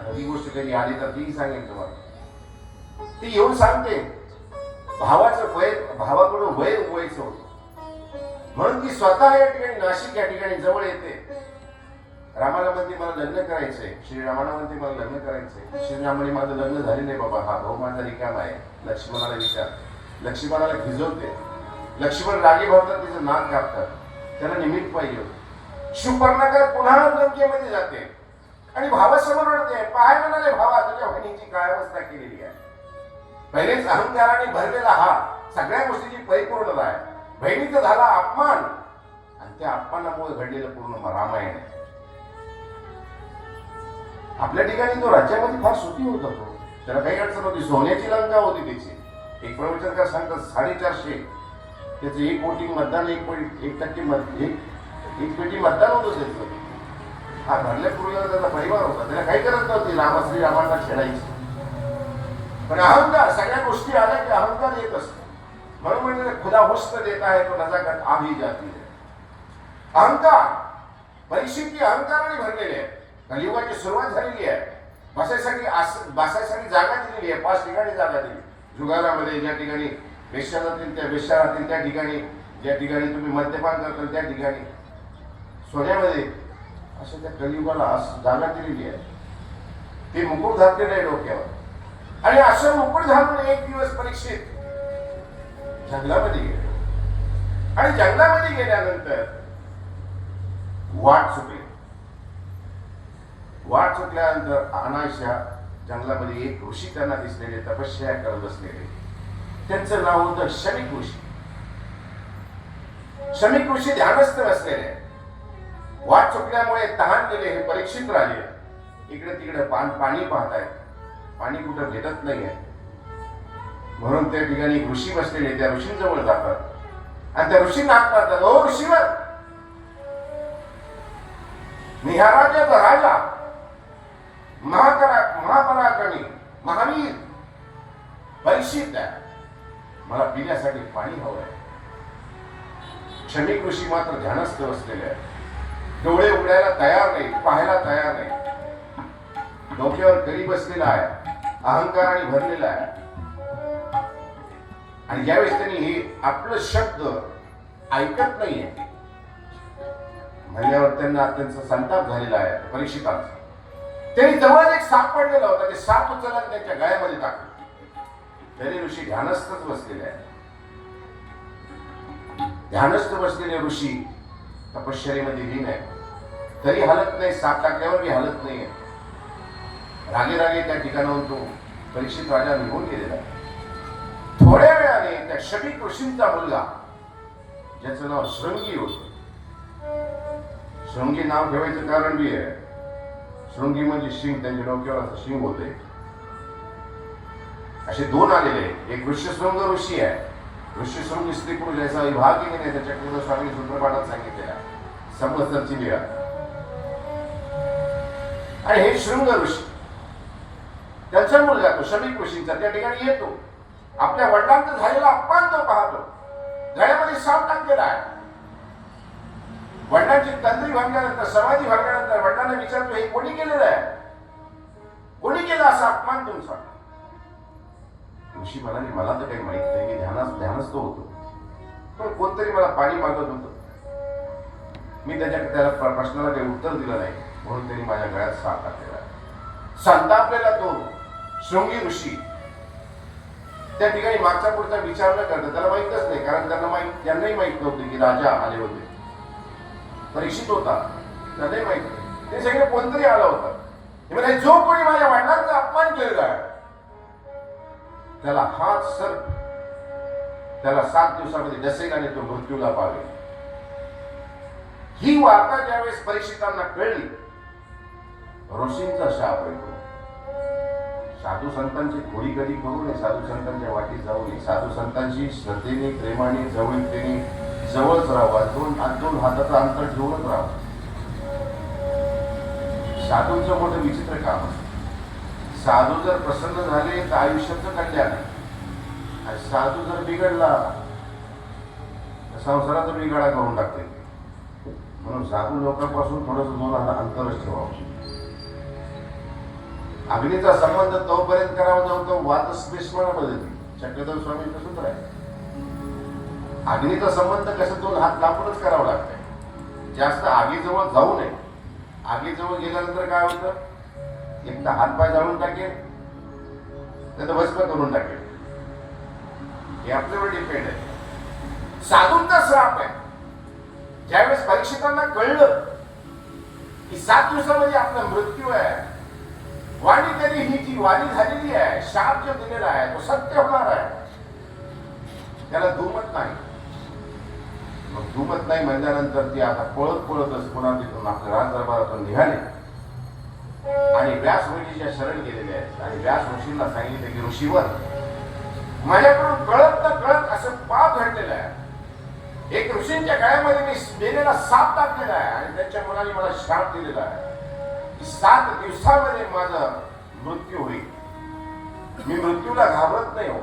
ही गोष्ट कधी आली तर तीही सांगेल तुम्हाला. ती येऊन सांगते भावाकडून वय उगवायचं होतं, म्हणून ती स्वतः या ठिकाणी नाशिक या ठिकाणी जवळ येते. रामाला म्हणते मला लग्न करायचंय. श्रीरामाला म्हणते मला लग्न करायचंय. श्रीरामाने माझं लग्न झाले नाही बाबा, हा भाऊ माझा रिकामा आहे. लक्ष्मणाला विचार. लक्ष्मणाला खिजवते. लक्ष्मण रागे भरतात, तिचं नाक कापतात. त्याला निमित्त पाहिजे. शूर्पणखा पुन्हा लंकेमध्ये जाते आणि भावासमोर रडते. पाय म्हणाले भावा, तुझ्या बहिणीची काय अवस्था केलेली आहे. पहिलेच अहंकाराने भरलेला हा सगळ्या गोष्टीची परिपूर्णता आहे. बहिणीचा झाला अपमान, आणि त्या अपमानामुळे घडलेलं पूर्ण रामायण आहे. आपल्या ठिकाणी तो राज्यामध्ये फार सुखी होता. तो त्याला काही अडचण होती. सोन्याची लंका होती त्याची. एक प्रवचनकार सांगतात 450, त्याचं 1 कोटी मतदान, 1 पेटी मतदान होतं त्याचं. हा भरल्यापूर्वीला त्याचा परिवार होता. त्याला काही गरज नव्हती रामांना खेळायची. पण अहंकार, सगळ्या गोष्टी आल्या की अहंकार येत असतो. म्हणून म्हणजे खुदा हुस्न देता है तो नजाकत आ ही जाती है. अहंकार, परिस्थिती अहंकाराने भरलेली आहे. कलियुगाची सुरुवात झालेली आहे. बसायसाठी जागा दिलेली आहे. 5 ठिकाणी जागा दिली. जुगारामध्ये ज्या ठिकाणी वेश्या राहतील, त्या वेश्या राहतील त्या ठिकाणी, ज्या ठिकाणी तुम्ही मद्यपान करताल त्या ठिकाणी, सोन्यामध्ये, असं त्या कलियुगाला जागा दिलेली आहे. ते मुकुट घातलेलं आहे डोक्यावर. आणि असं मुकुट घालून एक दिवस परीक्षित जंगलामध्ये गेले. आणि जंगलामध्ये गेल्यानंतर वाट चुकल्यानंतर अनायशा जंगलामध्ये एक ऋषी त्यांना दिसलेले, तपश्चर्या करत बसलेले. त्यांचं नाव होतं शमिक ऋषी. शमिक ऋषी ध्यानस्थ बसलेले. वाट चुकल्यामुळे तहानलेले हे परीक्षित राहिले. इकडे तिकडे पाणी पाहतायत. पाणी कुठं भेटत नाहीये. म्हणून त्या ठिकाणी एक ऋषी बसलेले. त्या ऋषींजवळ जातात आणि त्या ऋषींना हाक मारतात. ओ ऋषीवर, मी ह्या राज्याचा राजा, महापराक्रमी, महावीर परीक्षित आहे. मला पिण्यासाठी पाणी हवं आहे. क्षणिक ऋषी मात्र ध्यानस्थ बसलेले आहे. डोळे उघडायला तयार नाही, पाहायला तयार नाही. डोक्यावर करी बसलेला आहे, अहंकाराने भरलेला आहे. आणि ज्यावेळेस त्यांनी हे आपलं शब्द ऐकत नाहीये म्हणल्यावर त्यांना अत्यंत संताप झालेला आहे परीक्षितांचा. त्यांनी जवळ एक साप पडलेला होता. ते साप उचलला त्यांच्या गळ्यामध्ये टाकलं. तरी ऋषी ध्यानस्थच बसलेले आहे. ध्यानस्थ बसलेले ऋषी तपश्चर्येमध्ये लीन आहे. तरी हलत नाही, साप टाकल्यावर बी हलत नाही. रागे रागे त्या ठिकाणाहून तो परीक्षित राजा निघून गेलेला. थोड्या वेळाने त्या शबीक ऋषींचा मुलगा, ज्याचं नाव शृंगी होत. शृंगी नाव ठेवायचं कारण बी आहे. शृंगी म्हणजे शिंग, त्यांच्या डोक्यावर असं शिंग होते. असे दोन आलेले. एक ऋष्यशृंग ऋषी आहे. ऋष्यशृंग स्त्री पुरुष याचा विभाग ही नाही. त्याच्याकडे स्वामी सूत्रपाठात सांगितलेला संवत्सरची लीळा. आणि हे शृंग ऋषी, त्यांचा मुलगा तो शबीक ऋषींचा त्या ठिकाणी येतो. आपल्या वडिलांचा झालेला अपमान तो पाहतो. गळ्यामध्ये साप टाकलेला आहे. वडिलांची तंद्री भांगल्यानंतर, समाधी भांगल्यानंतर वडिलांना विचारतो, हे कोणी केलेलं आहे? कोणी केला असा अपमान तुमचा? ऋषी म्हणाले, मला तर काही माहित नाही, मी ध्यानस्थ होतो, पण कोणतरी मला पाणी मागत होतं. मी त्याला प्रश्नाला काही उत्तर दिलं नाही, म्हणून त्यांनी माझ्या गळ्यात साप टाकलेला. संतापलेला तो शृंगी ऋषी त्या ठिकाणी मागचा पुढचा विचार न करता, त्याला माहितच नाही, कारण त्यांनाही माहित नव्हते की राजा आले होते. परीक्षित होता, त्यांनाही माहित नाही. ते सगळे कोणतरी आला होता. हे म्हणजे जो कोणी माझ्या वडिलांचा अपमान केलेला आहे त्याला हात सर, त्याला 7 दिवसामध्ये डसेल आणि तो मृत्यूला पावेल. ही वार्ता ज्यावेळेस परीक्षितांना कळली, ऋषींचा शाप आहे. साधू संतांची थोडी कधी करू नये, साधू संतांच्या वाटी जाऊ नये. साधू संतांची श्रद्धेने, प्रेमाने, जवळतेने जवळच राहावं. दोन हाताचं अंतर ठेवूनच राहावं. साधूंचं मोठं विचित्र काम असतं. साधू जर प्रसन्न झाले तर आयुष्याचं कल्याण आहे, आणि साधू जर बिघडला संसाराचा बिघाडा करून टाकते. म्हणून साधू लोकांपासून थोडंसं दोन अंतरच ठेवावं. अग्नीचा संबंध तोपर्यंत करावा जाऊ तो वातस्पेष्मामध्ये चक्रधर स्वामी सूत्र आहे. अग्नीचा संबंध कसं 2 हात लांबूनच करावा लागतंय. जास्त आगीजवळ जाऊ नये. आगीजवळ गेल्यानंतर काय होतं, एकदा हातपाय जाळून टाकेल, तर भस्म करून टाकेल. हे आपल्यावर डिपेंड आहे. साधूंचा श्राप आहे. ज्यावेळेस परीक्षितांना कळलं की 7 दिवसामध्ये आपला मृत्यू आहे, वाणी तरी ही जी वाणी झालेली आहे, शाप जो दिलेला आहे तो सत्य होणार आहे, त्याला दुमत नाही. मग दुमत नाही म्हणल्यानंतर ती आता पळतच पुन्हा तिथून आपल्या राजदरबारातून निघाले आणि व्यास ऋषीच्या शरण गेलेले आहेत. आणि व्यास ऋषींना सांगितले की ऋषीवर, माझ्याकडून कळत न कळत असं पाप घडलेलं आहे. एक ऋषींच्या गळ्यामध्ये मी मेलेला साप टाकलेला आहे आणि त्यांच्या मुलाने मला शाप दिलेला आहे की 7 दिवसामध्ये माझा मृत्यू होईल. मी मृत्यूला घाबरत नाही हो,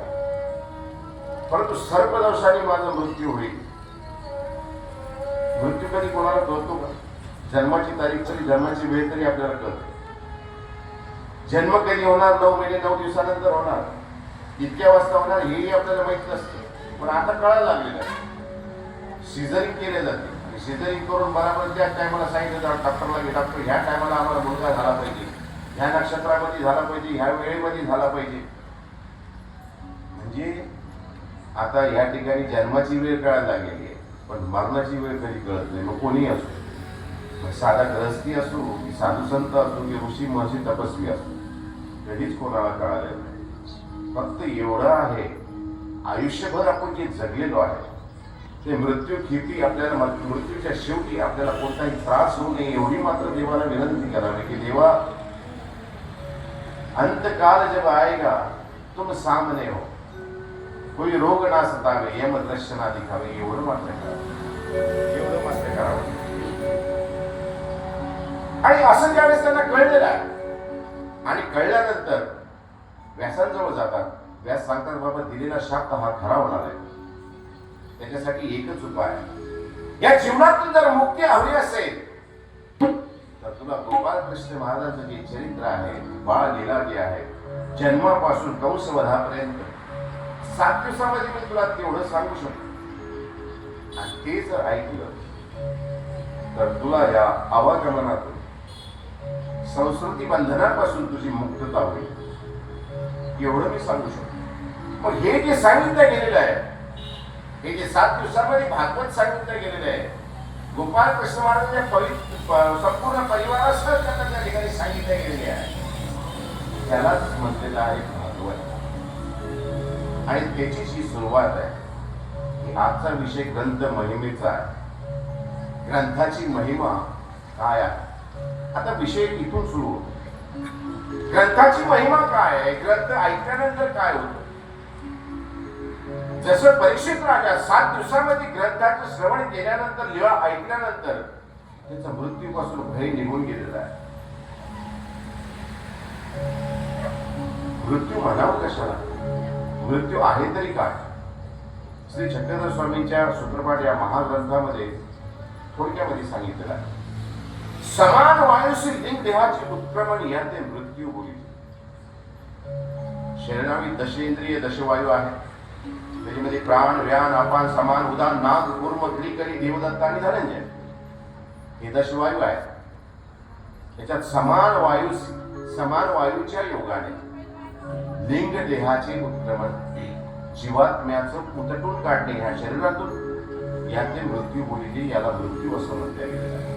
परंतु सर्पदोषाने माझा मृत्यू होईल. मृत्यू कधी कोणाला कळतो का? जन्माची तारीख तरी, जन्माची वेळ तरी आपल्याला कळते. जन्म कधी होणार, 9 महिने 9 दिवसानंतर होणार, इतक्या वाजता होणार हेही आपल्याला माहित नसतं. पण आता कळायला लागलेलं आहे. सिझरिंग केले जाते आणि सिझरिंग करून बरोबर त्या टायमाला सांगितलं जातं डॉक्टरला की डॉक्टर ह्या टायमाला आम्हाला मुलगा झाला पाहिजे, ह्या नक्षत्रामध्ये झाला पाहिजे, ह्या वेळेमध्ये झाला पाहिजे. म्हणजे आता या ठिकाणी जन्माची वेळ कळायला लागलेली आहे, पण मरणाची वेळ कधी कळत नाही. मग कोणी असो, मग साधा गृहस्थी असो की साधू संत असो की ऋषी महर्षी तपस्वी असो, कधीच कोणाला कळालं नाही. फक्त एवढं आहे, आयुष्यभर आपण जे जगलेलो आहे ते मृत्यू किती आपल्याला, मृत्यूच्या शेवटी आपल्याला कोणताही त्रास होऊ नये एवढी मात्र देवाला विनंती करावी की देवा, अंतकाल जब आएगा तुम सामने हो, कोई रोग ना सतावे, यम दृश्य ना दिखावे. एवढं मात्र करावं, एवढं मात्र करावं. आणि असं ज्यावेळेस त्यांना कळलेलं आहे आणि कळल्यानंतर व्यासांजवळ जातात. व्यास सांगतात, बाबा दिलेला शाप हा खरा होणार आहे, त्याच्यासाठी एकच उपाय आहे. या जीवनातून जर मुक्ती हवी असेल तर तुला गोपाल कृष्ण महाराजांचं जे चरित्र आहे, बाळ लीला जे आहे, जन्मापासून कंसवधापर्यंत 7 दिवसामध्ये मी तुला तेवढं सांगू शकतो. आणि ते जर ऐकलं तर तुला या आवागमनातून, संस्कृती बंधनापासून तुझी मुक्तता होईल, एवढं मी सांगू शकतो. मग हे जे सांगितलं गेलेलं आहे, हे जे 7 दिवसामध्ये भागवत सांगितलं गेलेलं आहे, गोपाळ कृष्ण महाराजांच्या संपूर्ण परिवारासह त्यांना त्या ठिकाणी सांगितले गेलेले आहे. त्यालाच म्हटलेलं आहे भागवत. आणि त्याचीच ही सुरुवात आहे की आजचा विषय ग्रंथ महिमेचा आहे. ग्रंथाची महिमा काय आहे? आता विषय इथून सुरू होतो. ग्रंथाची महिमा काय आहे? ग्रंथ ऐकल्यानंतर काय होतं? जसं परीक्षित राजा 7 दिवसामध्ये ग्रंथाचं श्रवण केल्यानंतर लिहा ऐकल्यानंतर त्याचा मृत्यूपासून भय निघून गेलेला आहे. मृत्यू म्हणावं कशाला? मृत्यू आहे तरी काय? श्री चक्रधर स्वामींच्या सूत्रपाठ या महाग्रंथामध्ये थोडक्यामध्ये सांगितलेलं आहे. समान वायुशी लिंग देहाची उत्क्रमण याते मृत्यू होईल. शरीरावी दशेंद्रिय दशवायू आहे. त्याच्यामध्ये प्राण व्यान अपान समान उदान नाग कूर्म क्लिकरी देवदत्त आणि धनंजय हे दशवायू आहे. त्याच्यात समान वायूच्या योगाने लिंग देहाचे उत्क्रमण जीवात्म्याचं पुतटून काढणे ह्या शरीरातून याचे मृत्यू बोलली. याला मृत्यू असं म्हटलं गेलेलं आहे.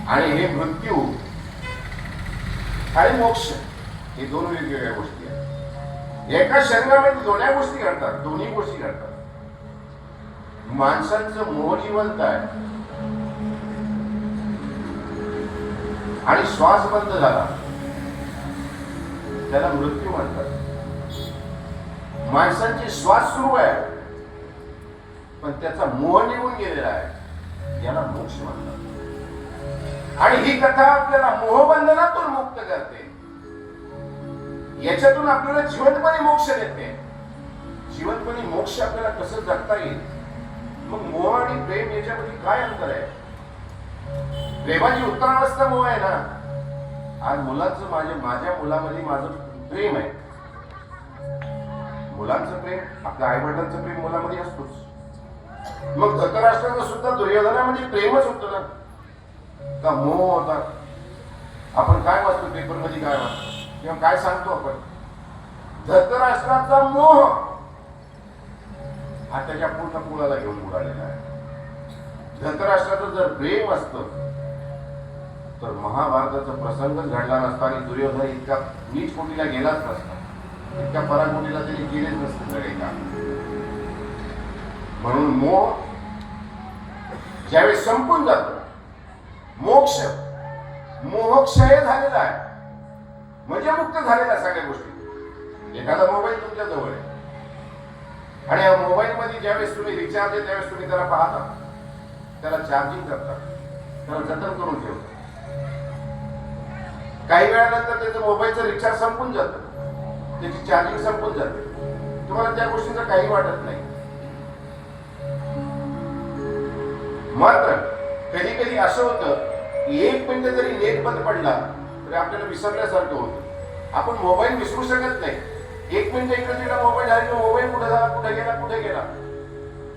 आणि हे मृत्यू आणि मोक्ष हे दोन वेगवेगळ्या गोष्टी आहेत. एका शरीरामध्ये दोन्ही गोष्टी घडतात. माणसांचं मोह जिवंत आहे आणि श्वास बंद झाला त्याला मृत्यू म्हणतात. माणसांचे श्वास सुरू आहे पण त्याचा मोह निघून गेलेला आहे याला मोक्ष म्हणतात. आणि ही कथा आपल्याला मोहबंधनातून मुक्त करते. याच्यातून आपल्याला जिवंतपणे मोक्ष देते. जिवंतपणे मोक्ष आपल्याला कसं जगता येईल? मग मोह आणि प्रेम याच्यामध्ये काय अंतर आहे? प्रेमाची उत्तरावस्था मोह आहे ना. आज मुलांचं माझ्या मुलामध्ये माझं प्रेम आहे. मुलांचं प्रेम आपल्या आई वडिलांचं प्रेम मुलामध्ये असतोच. मग धृतराष्ट्राचं सुद्धा दुर्योधनामध्ये प्रेमच होतं ना का मोह होता? आपण काय वाचतो पेपर मध्ये, काय वाचतो किंवा काय सांगतो आपण? धृतराष्ट्राचा मोह हा त्याच्या पूर्ण कुळाला घेऊन उडालेला आहे. धृतराष्ट्राचं जर प्रेम असतं तर महाभारताचा प्रसंगच घडला नसता आणि दुर्योधन इतका नीच कोटीला गेलाच नसता. इतक्या पराकोटीला त्यांनी गेलेच नसते सगळे काम. म्हणून मोह ज्यावेळी संपून जातो, मोहक्षय झालेला आहे म्हणजे मुक्त झालेला सगळ्या गोष्टी. एखादा मोबाईल तुमच्या जवळ आहे आणि या मोबाईल मध्ये ज्यावेळेस तुम्ही रिचार्ज आहे त्यावेळेस तुम्ही त्याला पाहता, त्याला चार्जिंग करता, त्याला जतन करून ठेवता. काही वेळानंतर त्याचं मोबाईलचं रिचार्ज संपून जातं, त्याची चार्जिंग संपून जाते. तुम्हाला त्या गोष्टीचं काही वाटत नाही. मात्र कधी कधी असं होतं की 1 मिनिट जरी नेट बंद पडला तरी आपल्याला विसरल्यासारखं होतं. आपण मोबाईल विसरू शकत नाही. 1 मिनिट इकडे तिकडे मोबाईल झाला की मोबाईल कुठे झाला, कुठे गेला.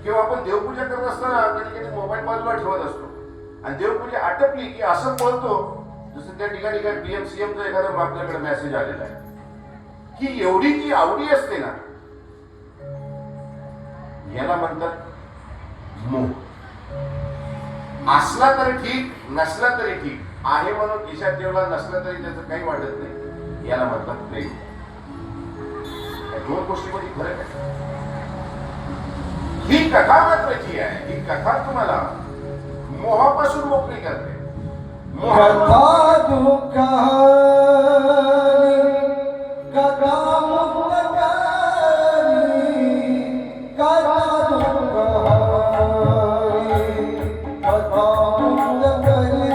किंवा आपण देवपूजा करत असताना कधी कधी मोबाईल बाजूला ठेवत असतो आणि देवपूजा आटपली की असं बोलतो जसं त्या ठिकाणी काय पीएमसीएमचा एखादा आपल्याकडे मेसेज आलेला आहे की एवढी जी आवडी असते ना याला म्हणतात मोह. असला तर ठीक, नसला तरी ठीक. आहे म्हणून खिशात ठेवला, नसला तरी त्याचं काही वाटत नाही. याला म्हणतात प्रेम. या दोन गोष्टीमध्ये फरक आहे. ही कथा महत्वाची आहे. ही कथा तुम्हाला मोहापासून मोकळी करते. कथा दुःखारी कथा मुक्तकारी कथा दुःखारी कथा मुक्तकारी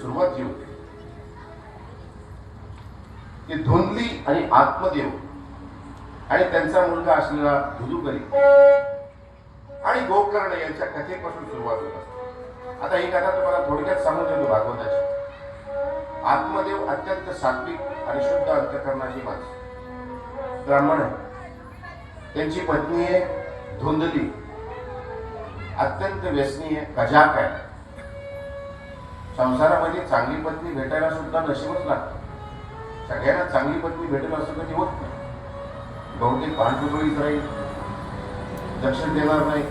सुरुवात जी होते ती धुंदली आणि आत्मदेव आणि त्यांचा मुलगा असलेला धुधुकरी आणि गोकर्ण यांच्या कथेपासून सुरुवात होत असते. आता ही कथा तुम्हाला थोडक्यात सांगून देतो भागवताची. आत्मदेव अत्यंत सात्विक आणि शुद्ध अंतःकरणाची माणूस, ब्राह्मण आहे. त्यांची पत्नी आहे धुंदली, अत्यंत व्यसनी आहे, कजाक आहे. संसारामध्ये चांगली पत्नी भेटायला सुद्धा नशीबच लागतं. सगळ्यांना चांगली पत्नी भेटेल असं कधी होत नाही. बहुतेक भांडुकळीच राहील, लक्ष देणार नाही,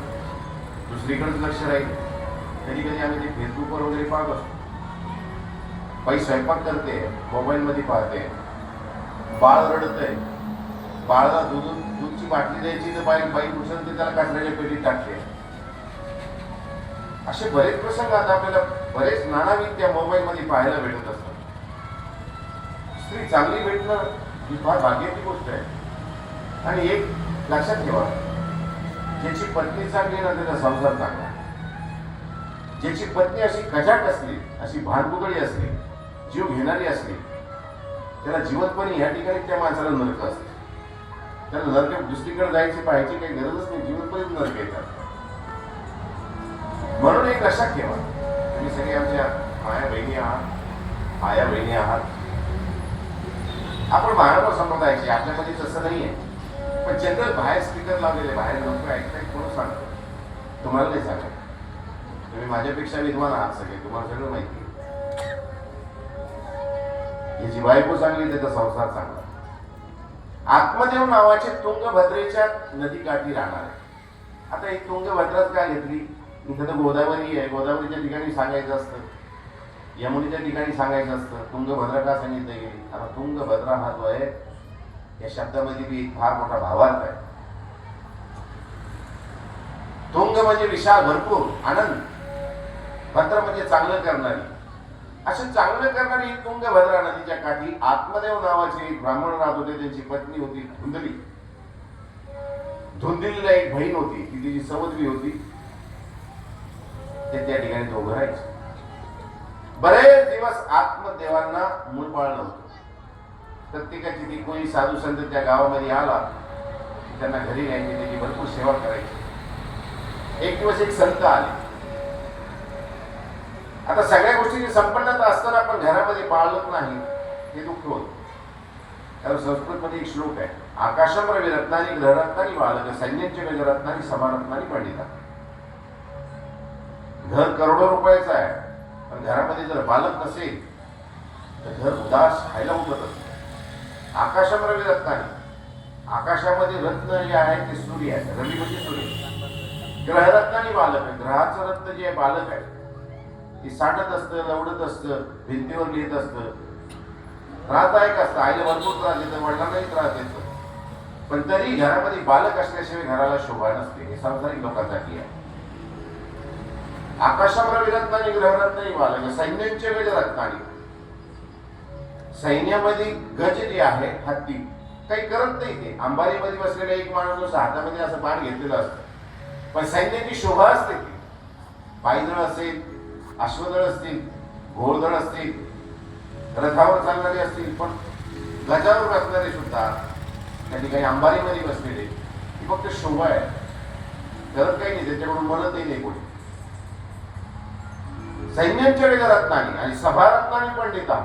दुसरीकडेच लक्ष राहील. कधी कधी आम्ही ते फेसबुकवर वगैरे पाहत असतो. बाई स्वयंपाक करते, मोबाईल मध्ये पाहते, बाळ रडतंय, बाळाला दूधची बाटली द्यायची तर बाई उचलते त्याला कचऱ्याच्या पेटीत टाकते. असे बरेच प्रसंग आता आपल्याला बरेच नानाविध त्या मोबाईल मध्ये पाहायला भेटत असतात. स्त्री चांगली भेटणं ही फार भाग्याची गोष्ट आहे. आणि एक लक्षात ठेवा, ज्याची पत्नी चांगली ना त्याचा संसार चांगला. ज्याची पत्नी अशी कजाट असली, अशी भानबुगडी असली, जीव घेणारी असली, त्याला जीवनपणी या ठिकाणी त्या माणसाला नरक असते. त्याला नरक दुसरीकडे जायची पाहायची काही गरजच नाही, जीवनपणीच नरक येतात. म्हणून एक लक्षात ठेवा, तुम्ही सगळे आमच्या माया बहिणी आहात, आया बहिणी आहात. आपण मानव संप्रदायाचे, आपल्यामध्ये तसं नाही आहे. पण जनरल बाहेर स्पीकर लावलेले, बाहेर लोक ऐकताय, कोण सांगतो? तुम्हाला नाही सांगत. तुम्ही माझ्यापेक्षा विद्वान आहात सगळे, तुम्हाला सगळं माहिती आहे. याची बायको चांगली, त्याचा संसार चांगला. आत्मदेव नावाचे तुंगभद्रेच्या नदीकाठी राहणार आहे. आता ही तुंगभद्राच काय घेतली? इथं तर गोदावरी आहे, गोदावरीच्या ठिकाणी सांगायचं असतं, यमुनेच्या ठिकाणी सांगायचं असतं. तुंगभद्रा का सांगितलं गेली? आता तुंगभद्रा हा जो आहे, या शब्दामध्ये बी फार मोठा भावार्थ आहे. तुंग म्हणजे विशाल, भरपूर, आनंद. भद्र म्हणजे चांगलं करणारी. असे चांगलं करणारी तुंगभद्रा नदीच्या काठी आत्मदेव नावाचे एक ब्राह्मण राहत होते. त्यांची पत्नी होती धुंदली. धुंदलीला एक बहीण होती, ती तिची सवतवी होती. ते त्या ठिकाणी दोघं राहायचे. बरेच दिवस आत्मदेवांना मूलबाळ नव्हतं. प्रत्येकाची ती कोणी साधू संत त्या गावामध्ये आला, त्यांना घरी न्यायची, त्याची भरपूर सेवा करायची. एक दिवस एक संत आले. आता सगळ्या गोष्टीची संपन्नता असताना पण घरामध्ये बाळगत नाही, हे दुःख होत. कारण संस्कृतमध्ये एक श्लोक आहे, आकाशम रवी रत्नानी ग्रहरत्नानी बालक सैन्यांचे गजरत्नानी समारत्नानी पंडिता. घर करोडो रुपयाचं आहे, पण घरामध्ये जर बालक नसेल तर घर उदास खायला उठत असते. आकाशम रवी रत्नानी, आकाशामध्ये रत्न जे आहे ते सूर्य आहे. रवी म्हणजे सूर्य. ग्रहरत्नानी बालक आहे, ग्रहाचं रत्न जे आहे बालक आहे, ती साठत असतं, लवडत असतं, भिंतीवर लिहित असतं, त्रासदायक असतं. आईला भरपूर त्रास देतं, वडिलांनाही त्रास देतं, पण तरी घरामध्ये बालक असल्याशिवाय घराला शोभा नसते. हे सांसारिक लोकांसाठी आहे. आकाशम रवी रत्नानी ग्रहरत्नानी बालक सैन्यांचे गज रत्नानी. सैन्यामध्ये गज जे आहे, हत्ती, काही करत नाही. ते अंबारीमध्ये बसलेला एक माणूस हातामध्ये असं बाण घेतलेलं असतं, पण सैन्याची शोभा असते. ती पायदळ असेल, अश्वदळ असतील, घोडदळ असतील, रथावर चालणारे असतील, पण गजावर बसणारे सुद्धा त्या ठिकाणी अंबारीमध्ये बसलेले, ही फक्त शोभा आहे, करत काही नाही, त्याच्याकडून म्हणतही नाही कोणी. सैन्यांच्या वेगळ्या रत्नानी आणि सभारत्नानी पंडिता.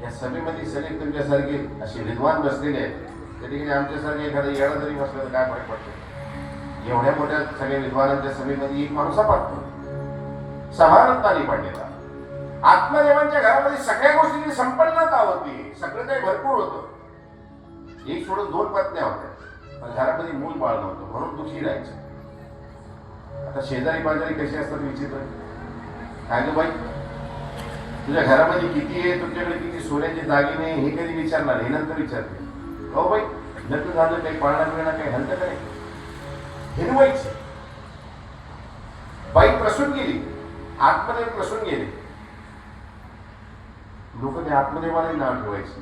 या सभेमध्ये सगळे तुमच्यासारखे असे विद्वान बसलेले आहेत. त्या ठिकाणी आमच्यासारखे एखादा येडा जरी बसला तर काय फरक पडतो? एवढ्या मोठ्या सगळ्या विद्वानांच्या सभेमध्ये एक माणूस पाहतो. सभारत्नानी पंडिता. आत्मदेवांच्या घरामध्ये सगळ्या गोष्टींची संपन्नता होती, सगळं काही भरपूर होतं. एक सोडून 2 पत्न्या होत्या, पण घरामध्ये मूल बाळ नव्हतं, म्हणून दुखी राहायचे. आता शेजारी पाजारी कसे असतात विचित्र. काय गं बाई, तुझ्या घरामध्ये किती आहे, तुमच्याकडे किती सोन्याची दागिने, हे कधी विचारणार? हे नंतर विचारते. हो बाई, लग्न झालं, काही पाळणा पिळणा काही हलतं काय, हिरवायचे. बाई प्रसून गेली, आत्मदेव प्रसून गेले. लोक ते आत्मदेवालाही नाव ठेवायचे.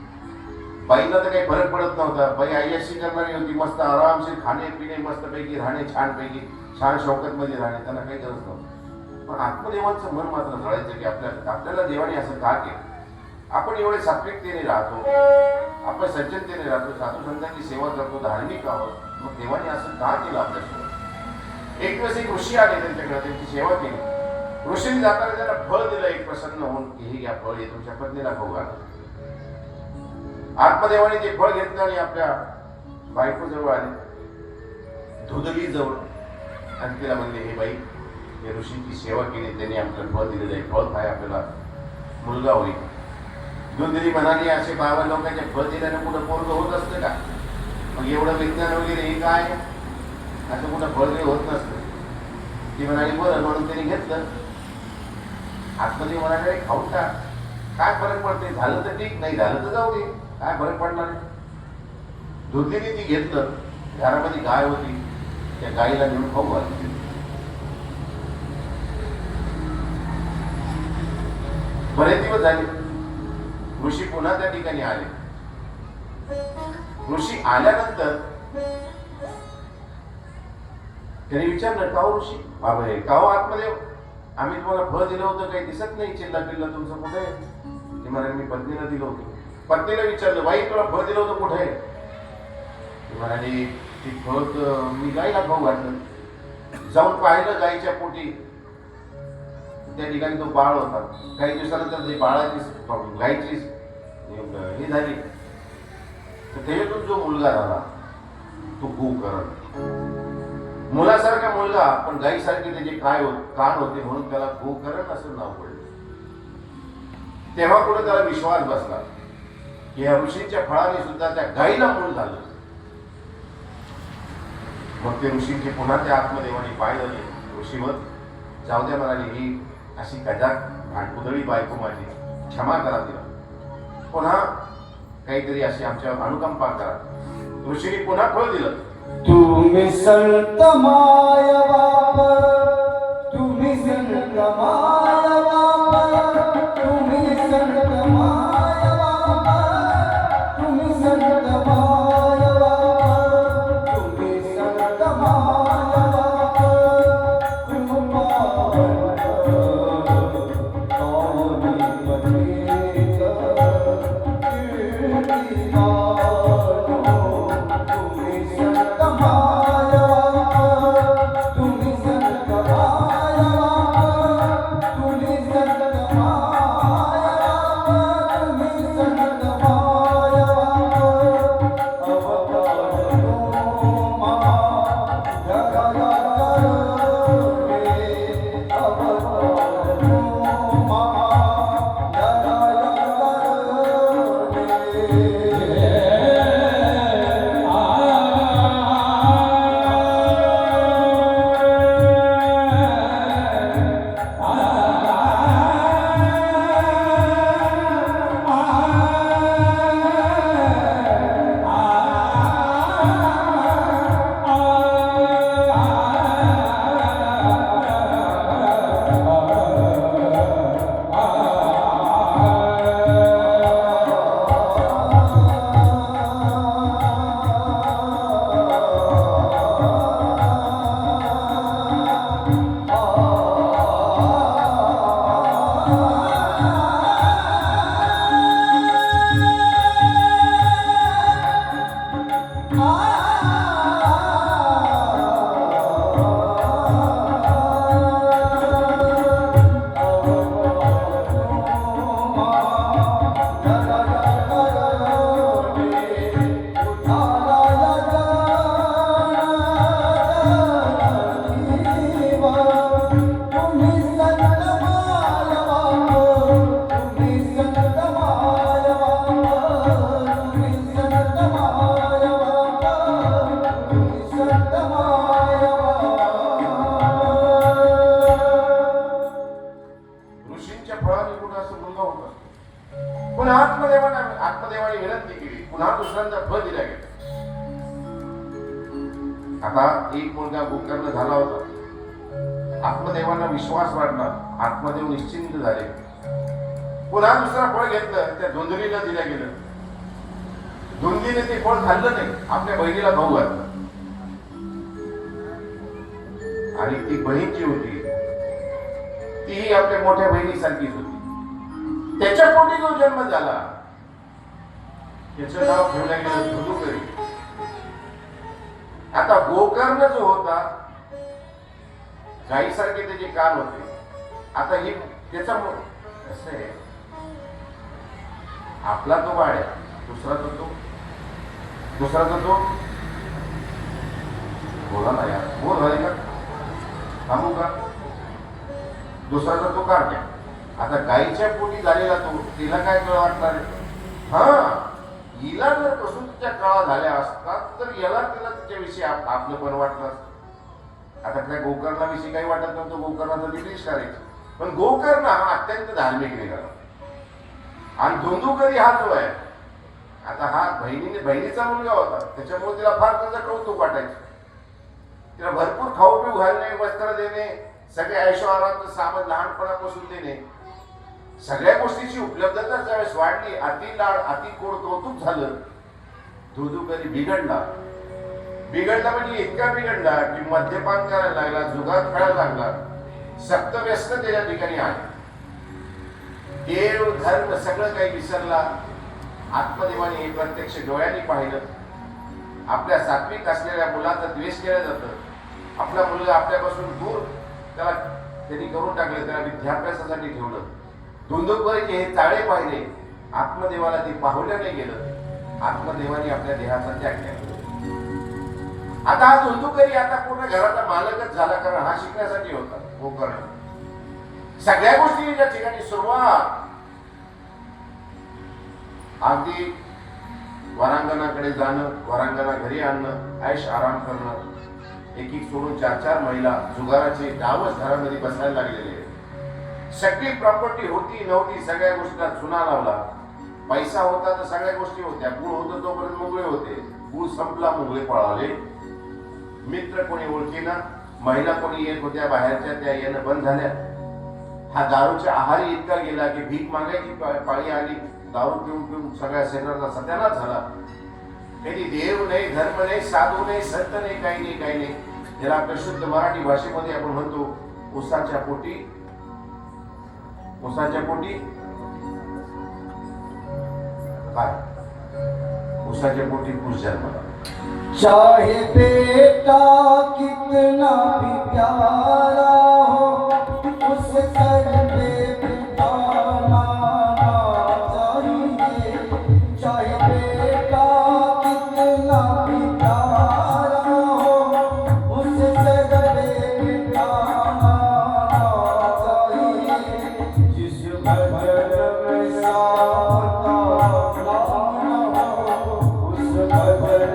बाईला तर काही फरक पडत नव्हता. बाई आय्याशी करणारी होती, मस्त आरामशीर खाणे पिणे, मस्तपैकी राहणे, छानपैकी छान शौकत मध्ये राहणे, त्यांना काही गरज नव्हती. पण आत्मदेवांचं मन मात्र जळायचं की आपल्याला देवाने असं का केलं. आपण एवढे सात्विकतेने राहतो, आपण सज्जनतेने राहतो, साधू संतांची सेवा करतो, धार्मिक आहोत, मग देवाने असं का केलं आपल्यासोबत. एक दिवस एक ऋषी आले त्यांच्याकडे, त्यांची सेवा केली. ऋषीने जाताना त्यांना फळ दिलं एक प्रसन्न होऊन की हे घ्या फळ, हे तुमच्या पत्नीला खाऊ घाला. आत्मदेवाने ते फळ घेतलं आणि आपल्या बायको जवळ आले, धुदली जवळ, आणि तिला म्हणले हे बाई, हे ऋषींची सेवा केली, त्यांनी आपल्याला फळ दिलेलं आहे, फळ खाय, आपल्याला मुलगा होईल. धुंदली म्हणाली असे बाबा लोकांच्या फळ दिल्यानं कुठं पोरग होत असतं का. मग एवढं विज्ञान वगैरे हे काय, असं कुठं फळ काही होत नसतं. ती म्हणाली बरं, म्हणून त्यांनी घेतलं. आतमध्ये म्हणाले खाऊन टाक, काय फरक पडते, झालं तर ठीक, नाही झालं तर जाऊ दे, काय फरक पडणार. धुंदलीने ती घेतलं. घरामध्ये गाय होती, त्या गायीला नेऊन खाऊ घातली. बरेच दिवस झाले, ऋषी पुन्हा त्या ठिकाणी आले. ऋषी आल्यानंतर त्यांनी विचारलं, का हो ऋषी, बाबा हे का हो आत्मदेव, आम्ही तुम्हाला फळ दिलं होतं, काही दिसत नाही, चिल्ला पिल्ला तुमचं कुठे आहे. ते म्हणाले मी पत्नीला दिलं होतं. पत्नीला विचारलं, बाई तुला फळ दिलं होतं कुठे आहे. ते म्हणाले ती फळ मी गायला खाऊ घातलं. जाऊन पाहिलं गायीच्या पोटी, त्या ठिकाणी तो बाळ होता. काही दिवसानंतर ते बाळाची गायची हे झाली, तर त्याच्यातून जो मुलगा झाला तो गोकर्ण. मुलासारखा मुलगा, पण गायीसारखे त्याचे कान होते, म्हणून त्याला गोकर्ण असं नाव पडलं. तेव्हा कुठे त्याला विश्वास बसला की या ऋषींच्या फळाने सुद्धा त्या गायीला मूल झालं. मग ते ऋषींचे पुन्हा त्या आत्मदेवाने पाय धरले. ऋषीवर जाऊ द्या म्हणाली, ही अशी कजाक भांडकुदळी बायको माझी, क्षमा करा तिला, पुन्हा काहीतरी अशी आमच्या अनुकंपा करा. ऋषीने पुन्हा फळ दिलं. तुम्ही संत माय बाप, तुम्ही संत माय बाप, तुम्ही संत माय बाप, तुम्ही संत माय बाप, तुम्ही संत माय बाप, आत्मदेवाने विनंती केली, पुन्हा दुसऱ्यांदा फळ दिला गेला. आता एक मुलगा गोकर्ण झाला होता. आत्मदेवांना विश्वास वाटला, आत्मदेव निश्चिंत झाले. पुन्हा दुसरा फळ घेतलं, त्या धुंदलीला दिलं गेलं. धुंदलीने ते फळ खाल्लं नाही, आपल्या बहिणीला खाऊ घातलं. आणि ती बहीण जी होती तीही आपल्या मोठ्या बहिणीसारखीच होती. त्याच्या पोटी जो जन्म झाला त्याचं नाव ठेवलं गेलं धुंदुकरी. आता गोकर्ण जो होता गाईसारखे त्याचे कान होते. आता ही त्याचा कसं आहे, आपला तो बाळ्या, दुसरा तो बोला ना यार, बोल झाले का, थांबू का? दुसरा तो कारट्या. आता गाईच्या पोटी झालेला तो, तिला काय कळ वाटणार आहे? हा, हिला जर पासून तिच्या कळा झाल्या असतात तर याला तिला तिच्याविषयी आपलं पण वाटलं असतं. आता त्या गोकर्णाविषयी काही वाटत नव्हतं, गोकर्णाचं दिलीश करायचं. पण गोकर्ण हा अत्यंत धार्मिक निघाला. आणि धुंदुकरी हा जो आहे, आता हा बहिणीचा मुलगा होता, त्याच्यामुळे तिला फार त्याचं कौतुक वाटायचं. तिला भरपूर खाऊ पिऊ घालणे, वस्त्र देणे, सगळे ऐशोआरामचं सामान लहानपणापासून देणे, सगळ्या गोष्टीची उपलब्धता ज्यावेळेस वाढली, अति लाड अति कोड कौतुक झालं, धुंदुकरी बिघडला म्हणजे इतका बिघडला की मद्यपान करायला लागला, जुगार खेळायला लागला, सप्तव्यस्त त्याच्या ठिकाणी आहे. देव धर्म सगळं काही विसरला. आत्मदेवाने प्रत्यक्ष डोळ्यांनी पाहिलं. आपल्या सात्विक असलेल्या मुलाचा द्वेष केला जातं. आपला मुलगा आपल्यापासून दूर, त्याला त्यांनी करून टाकलं, त्याला विद्याभ्यासासाठी ठेवलं. धुंदुकरीचे हे चाळे पाहिले. आत्मदेवाला ते पाहुल्या नाही गेलं. आत्मदेवाने आपल्या देहाचा त्याग केला. आता हा धुंदुकरी आता पूर्ण घराचा मालकच झाला, कारण हा शिकण्यासाठी होता गोकर्ण. सगळ्या गोष्टी ज्या ठिकाणी सुरुवात अगदी वरांगणाकडे जाणं, वरांगणा घरी आणणं, ऐश आराम करणं, एक सोडून 4 महिला जुगाराचे डावच घरामध्ये बसायला लागलेले. सगळी प्रॉपर्टी होती नव्हती, सगळ्या गोष्टीला चुना लावला. पैसा होता तर सगळ्या गोष्टी होत्या. गुळ होतं तोपर्यंत मुगळे होते. गुळ संपला, मुगळे पळाले. मित्र कोणी ओळखीना, महिला कोणी येत होत्या बाहेरच्या, त्या येणं बंद झाल्या. हा दारूच्या आहारी इतका गेला की भीक मागायची पाळी आली. दारू पिऊन पिऊन सगळ्या शरीराचा सत्यानाश झाला. कधी देव नाही, धर्म नाही, साधू नाही, संत नाही, काही नाही. याला आपल्या शुद्ध मराठी भाषेमध्ये आपण म्हणतो उसाच्या पोटी काय, उसाच्या पोटी पुरुष जन्मला. चाहे बेटा कितना भी प्यारा हो, उस सर पे बिठाना चाहिए. चाहे बेटा कितना भी प्यारा हो, उस सर पे बिठाना चाहिए. जिस भवन में साता राम हो, उस भवन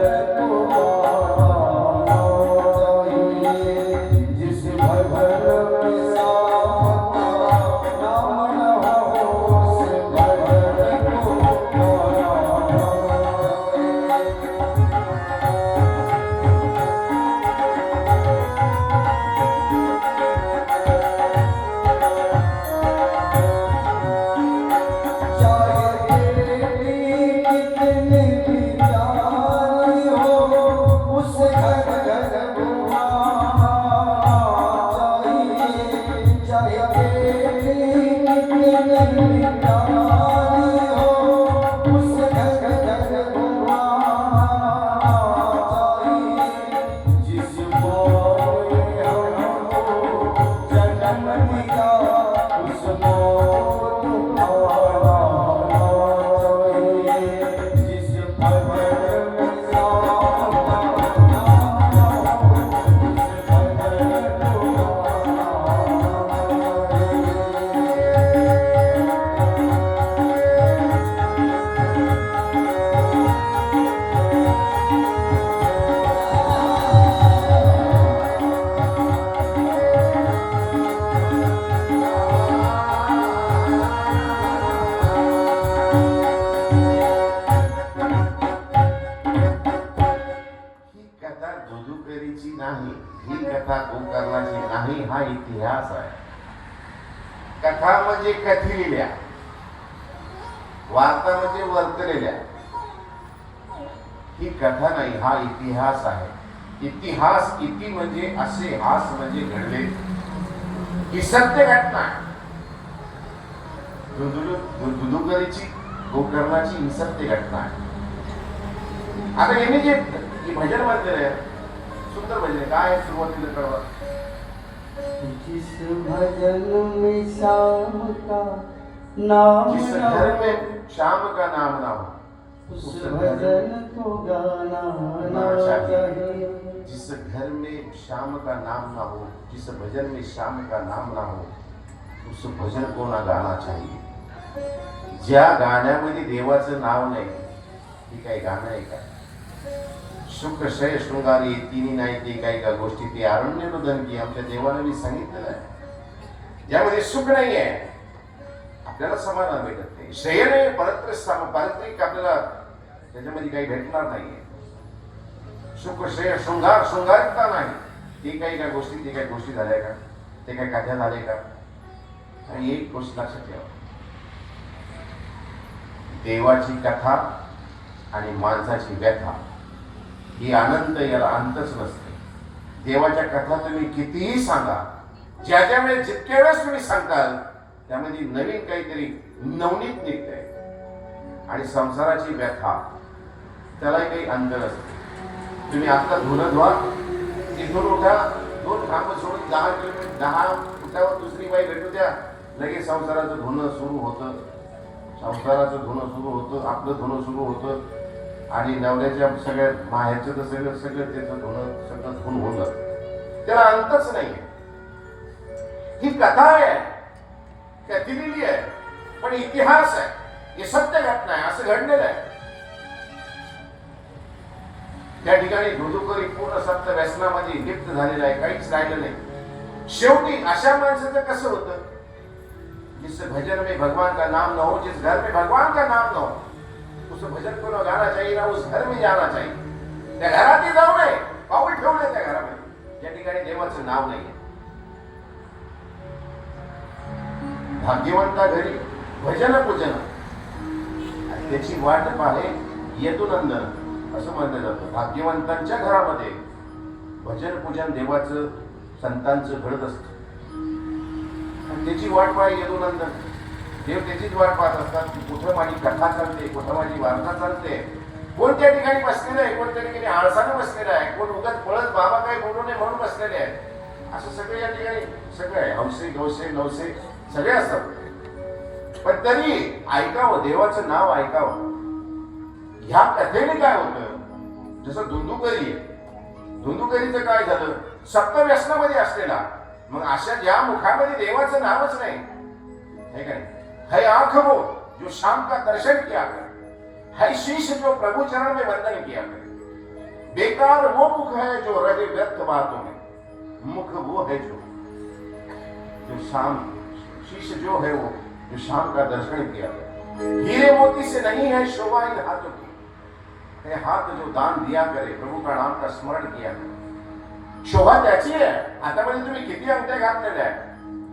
हा इतिहास आहे. कथा म्हणजे कथिलेल्या, वार्ता म्हणजे वर्तलेल्या. ही कथा नाही, हा इतिहास आहे. इतिहास, इति म्हणजे असे, हास म्हणजे घडले. ही सत्य घटना आहे. दुधुकरीची गोकर्णाची ही सत्य घटना आहे. आता यांनी जे भजन म्हणलेलं आहे, सुंदर भजन आहे. काय सुरुवातीला कळवा, जिस भजन में श्याम का नाम जिस ना घर हो, में श्याम का नाम ना हो, उस भजन को गाना ना चाहिए. जिस घर में श्याम का नाम ना हो, जिस भजन में श्याम का नाम ना हो, उस भजन को ना गाना चाहिए. ज्या गाण्यामध्ये देवाचं नाव नाही, ती काही गाणं आहे का? सुख शय शृंगारी तिन्ही नाही ते काही का गोष्टी, ती अरण्य रुदन की आमच्या देवाला मी सांगितलेलं आहे. ज्यामध्ये सुख नाही आहे, आपल्याला समाधान भेटत नाही. श्रेय नाही, पारत्रिक आपल्याला त्याच्यामध्ये काही भेटणार नाहीये. सुख श्रेय शृंगार, शृंगारिकता नाही, ते काही का गोष्टी, ते काही गोष्टी झाल्या का, ते काही कथ्या झाले का? आणि एक गोष्ट लक्षात ठेवा, देवाची कथा आणि माणसाची व्यथा ही अनंत, याला अंतच नसते. देवाच्या कथा तुम्ही कितीही सांगा, ज्या वेळेस जितक्या वेळेस तुम्ही सांगताल त्यामध्ये नवीन काहीतरी नवनीत निघतंय. आणि संसाराची व्यथा, त्यालाही काही अंत नसते. तुम्ही आता धुणं धुवा, तिथून उठा, 2 खांब सोडून 10 किलोमीटर 10 फुटावर दुसरी बाई भेटू द्या, लगेच संसाराचं धुणं सुरू होतं. संसाराचं धुणं सुरू होतं, आपलं धुणं सुरू होतं. आणि नवऱ्याच्या सगळ्या माहेरचं तर सगळं त्याचं धुणं सगळं धुण होतं. त्याला अंतच नाही. ही कथा आहे, त्या दिलेली आहे, पण इतिहास आहे, हे सत्य घटना आहे, असं घडलेलं आहे. त्या ठिकाणी दुधुकरी पूर्ण सत्य व्यसनामध्ये लिप्त झालेला आहे, काहीच राहिलं नाही. शेवटी अशा माणसाचं कसं होतं, जिस भजन में भगवान का नाम न हो, जिस घर में भगवान का नाम न हो, उस भजन को न गाना चाहिए, ना उस घर में जाना चाहिए. त्या घरात जाऊ नये, पाऊल ठेवू नये त्या घरामध्ये ज्या ठिकाणी देवाचं नाव नाही. भाग्यवंता घरी भजन पूजन, त्याची वाट पाहे यदुनंदन असं म्हटलं जातं. भाग्यवंतांच्या घरामध्ये भजन पूजन देवाचं, संतांचं घडत असतं. त्याची वाट पाहे यदुनंदन, देव त्याचीच वाट पाहत असतात की कुठं माझी कथा चालते, कुठं माझी वार्ता चालते, कोण त्या ठिकाणी बसलेलं आहे, कोण त्या ठिकाणी आळसानं बसलेलं आहे, कोण उगाच पळत बाबा काही बोलू नये म्हणून बसलेले आहे. असं सगळे या ठिकाणी सगळं आहे. हौसे गौसे नवसे सगळे असतात. पण तरी ऐकावं, देवाचं नाव ऐकावं. ह्या कथेने काय होतं, जसं धुंदुकरी आहे, धुंदुकरीचं काय झालं, सप्त व्यसनामध्ये असलेला, मग अशा ज्या मुखामध्ये देवाचं नावच नाही, है का नाही, है आंख वो जो शाम का दर्शन किया करे, है शीश जो प्रभु चरण में वंदन किया करे, बेकार वो मुख है जो रहे व्यर्थ बातों में, मुख वो है जो शाम, शीश जो है वो जो शाम का दर्शन किया करे. हीरे मोती से नहीं है शोभा इन हाथों की, हे हाथ जो दान दिया करे, प्रभु का नाम का स्मरण किया करे. शोभा त्याची आहे. हातामध्ये तुम्ही किती अंगठ्या घातलेल्या आहे,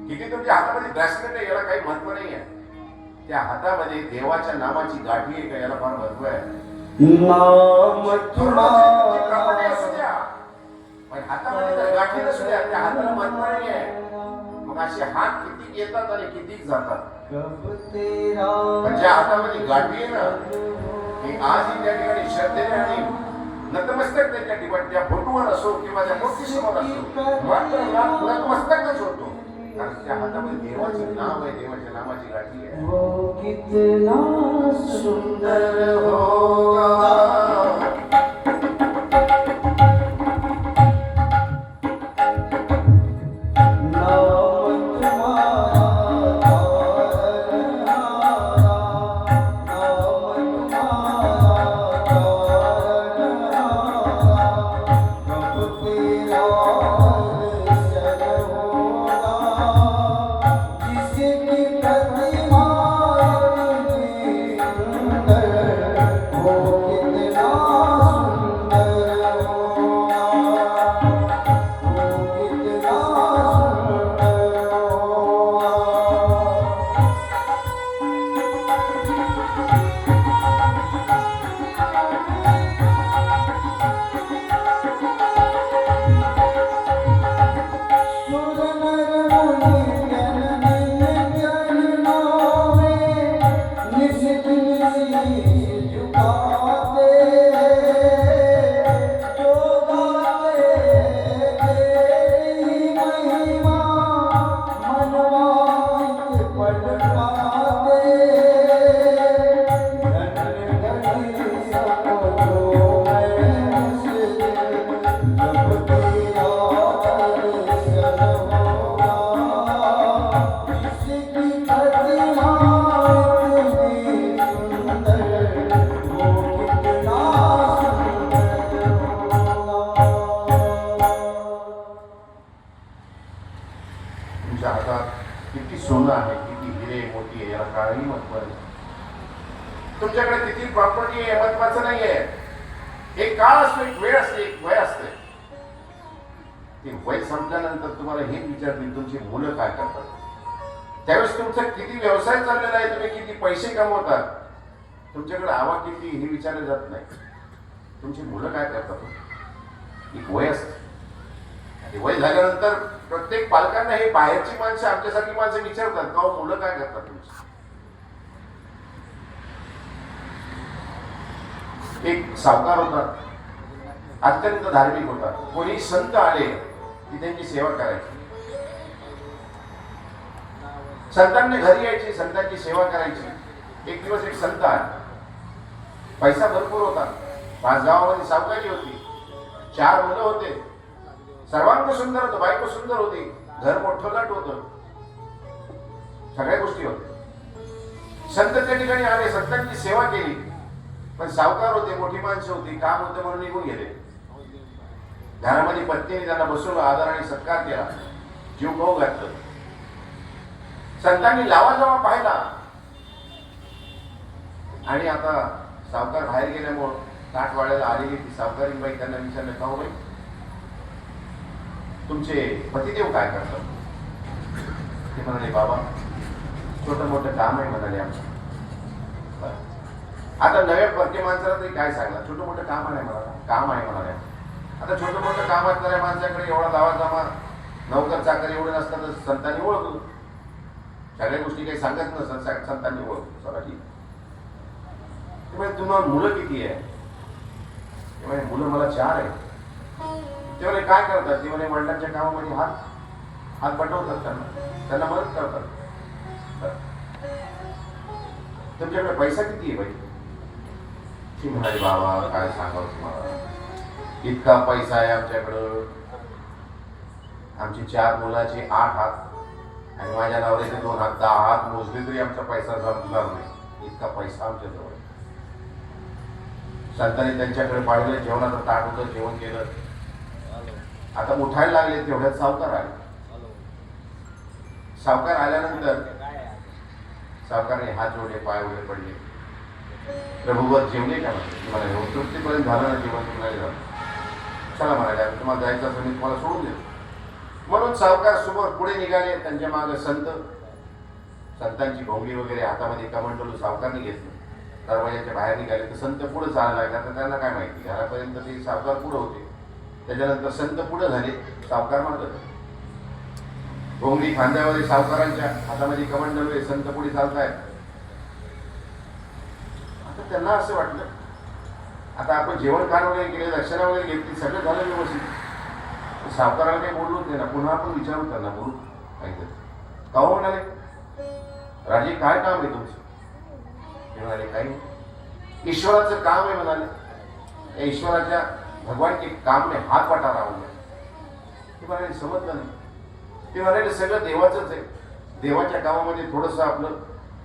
किती तुमच्या हातामध्ये ब्रेसलेट आहे, याला काही महत्व नाही आहे. त्या हातामध्ये देवाच्या नामाची गाठी आहे का, याला फार महत्व आहे. नाम कपडे असू द्या, पण हातामध्ये जर गाठी नसू द्या, त्या हाताला महत्व नाही आहे. मग असे हात किती येतात आणि किती जातात. पण ज्या हातामध्ये गाठी आहे ना, की आजही त्या ठिकाणी श्रद्धेने आणि नतमस्तक त्याच्या ठिकाणी त्या फोटोवर असो किंवा त्या मूर्तीसमोर असो, मात्र नतमस्तकच होतो. कारण त्या हातामध्ये देवाचं नाव आहे, देवाच्या नामाची गाठी आहे. वो कितना सुंदर होगा, सोनं आहे, किती हिरे मोती आहे, याला काळही महत्व नाही. तुमच्याकडे किती प्रॉपर्टी आहे महत्वाचं नाहीये. एक काळ असतो, एक वेळ असते, एक वय असते. ते वय संपल्यानंतर तुम्हाला हे विचारतील तुमची मुलं काय करतात. त्यावेळेस तुमचा किती व्यवसाय चाललेला आहे, तुम्ही किती पैसे कमवतात, तुमच्याकडे आवक किती हे विचारले जात नाही. तुमची मुलं काय करतात. एक वय असते. आणि वय झाल्यानंतर प्रत्येक पालकांना हे बाहेरची माणसं, आमच्यासारखी माणसं विचारतात का मुलं काय करतात तुमची. एक सावकार होता, अत्यंत धार्मिक होता. कोणी संत आले की त्यांची सेवा करायची. संतांनी घरी यायची, संतांची सेवा करायची. एक दिवस एक संत आला, पैसा भरपूर होता, 5 गावामध्ये सावकारी होती, 4 मुलं होते, सर्वांग सुंदर होतं, बायको सुंदर होती, घर मोठं गट होतं, सगळ्या गोष्टी होत्या. संत त्या ठिकाणी आले, संतांची सेवा केली, पण सावकार होते, मोठी माणसं होती, काम होतं म्हणून निघून गेले. घरामध्ये पत्नीने त्यांना बसवलं, आदर आणि सत्कार केला, जीव भाऊ घातलं. संतांनी लावा जावा पाहिला आणि आता सावकार बाहेर गेल्यामुळं ताट वाढायला आलेली ती सावकारी बाई त्यांना विचारलं, का बाई तुमचे पतिदेव काय करतात. ते म्हणाले, बाबा छोटं मोठं काम आहे म्हणाले आमचं. आता नव्या परके माणसाला तरी काय सांगणार, छोटं मोठं काम आहे म्हणाला, काम आहे म्हणाले. आता छोटं मोठं काम असणाऱ्या माणसाकडे एवढा लावा जमा नौकर चाकर एवढं नसतं तर संतांनी ओळखलं. सगळ्या गोष्टी काही सांगत नसतात, संतांनी ओळखलं. चला ठीक. तुम्हाला मुलं किती आहे. ते मुलं मला 4 आहे. ते म्हणे काय करतात. ते म्हणे वडिलांच्या कामामध्ये हात पटवतात, त्यांना मदत करतात. तुमच्याकडे पैसा किती आहे बाई. ती म्हणाली, बाबा काय सांगावं तुम्हाला, इतका पैसा आहे आमच्याकडं. आमची 4 मुलाचे 8 हात आणि माझ्या नवऱ्याचे 2 हात, 10 हात मोजले तरी आमचा पैसा जमणार नाही, इतका पैसा आमच्याजवळ. संतांनी त्यांच्याकडे पाहिलं, जेवणाचं ताट होतं, जेवण केलं. आता उठायला लागले, तेवढ्यात सावकार आले. सावकार आल्यानंतर सावकारने हात जोडले, पाय वगैरे पडले. प्रभूवर जेवले का म्हणाले, तृप्तीपर्यंत झालं ना जेवण, म्हणाले झालं. चला म्हणाले, तुम्हाला जायचं असं मी तुम्हाला सोडून देतो. म्हणून सावकार समोर पुढे निघाले. त्यांच्या मागे संतांची भोंगली वगैरे हातामध्ये कमंडलू सावकारने घेतलं. दरवाजाच्या बाहेर निघाले तर संत पुढे चालायला लागले. आता त्यांना काय माहिती, घरापर्यंत ते सावकार पुढे होते, त्याच्यानंतर संत पुढे झाले, सावकार मागे. भोंगली खांद्यावर सावकारांच्या हातामध्ये कमंडलू आहे, संत पुढे चालतायत. आता त्यांना असं वाटलं, आता आपण जेवण खाण वगैरे केले, दक्षिणा वगैरे घेतली, सगळं झालं व्यवस्थित. सावकाराला काही बोललोच नाही ना, पुन्हा आपण विचारू त्यांना, बोलू काहीतरी. का हो म्हणाले, राजे काय काम आहे तुमचं. ते म्हणाले, काही ईश्वराचं काम आहे म्हणाले. या ईश्वराच्या भगवान के काम में हात वाटा राहून. ते म्हणाले, समजलं नाही. ते म्हणाले, सगळं देवाचंच आहे, देवाच्या कामामध्ये थोडंसं आपलं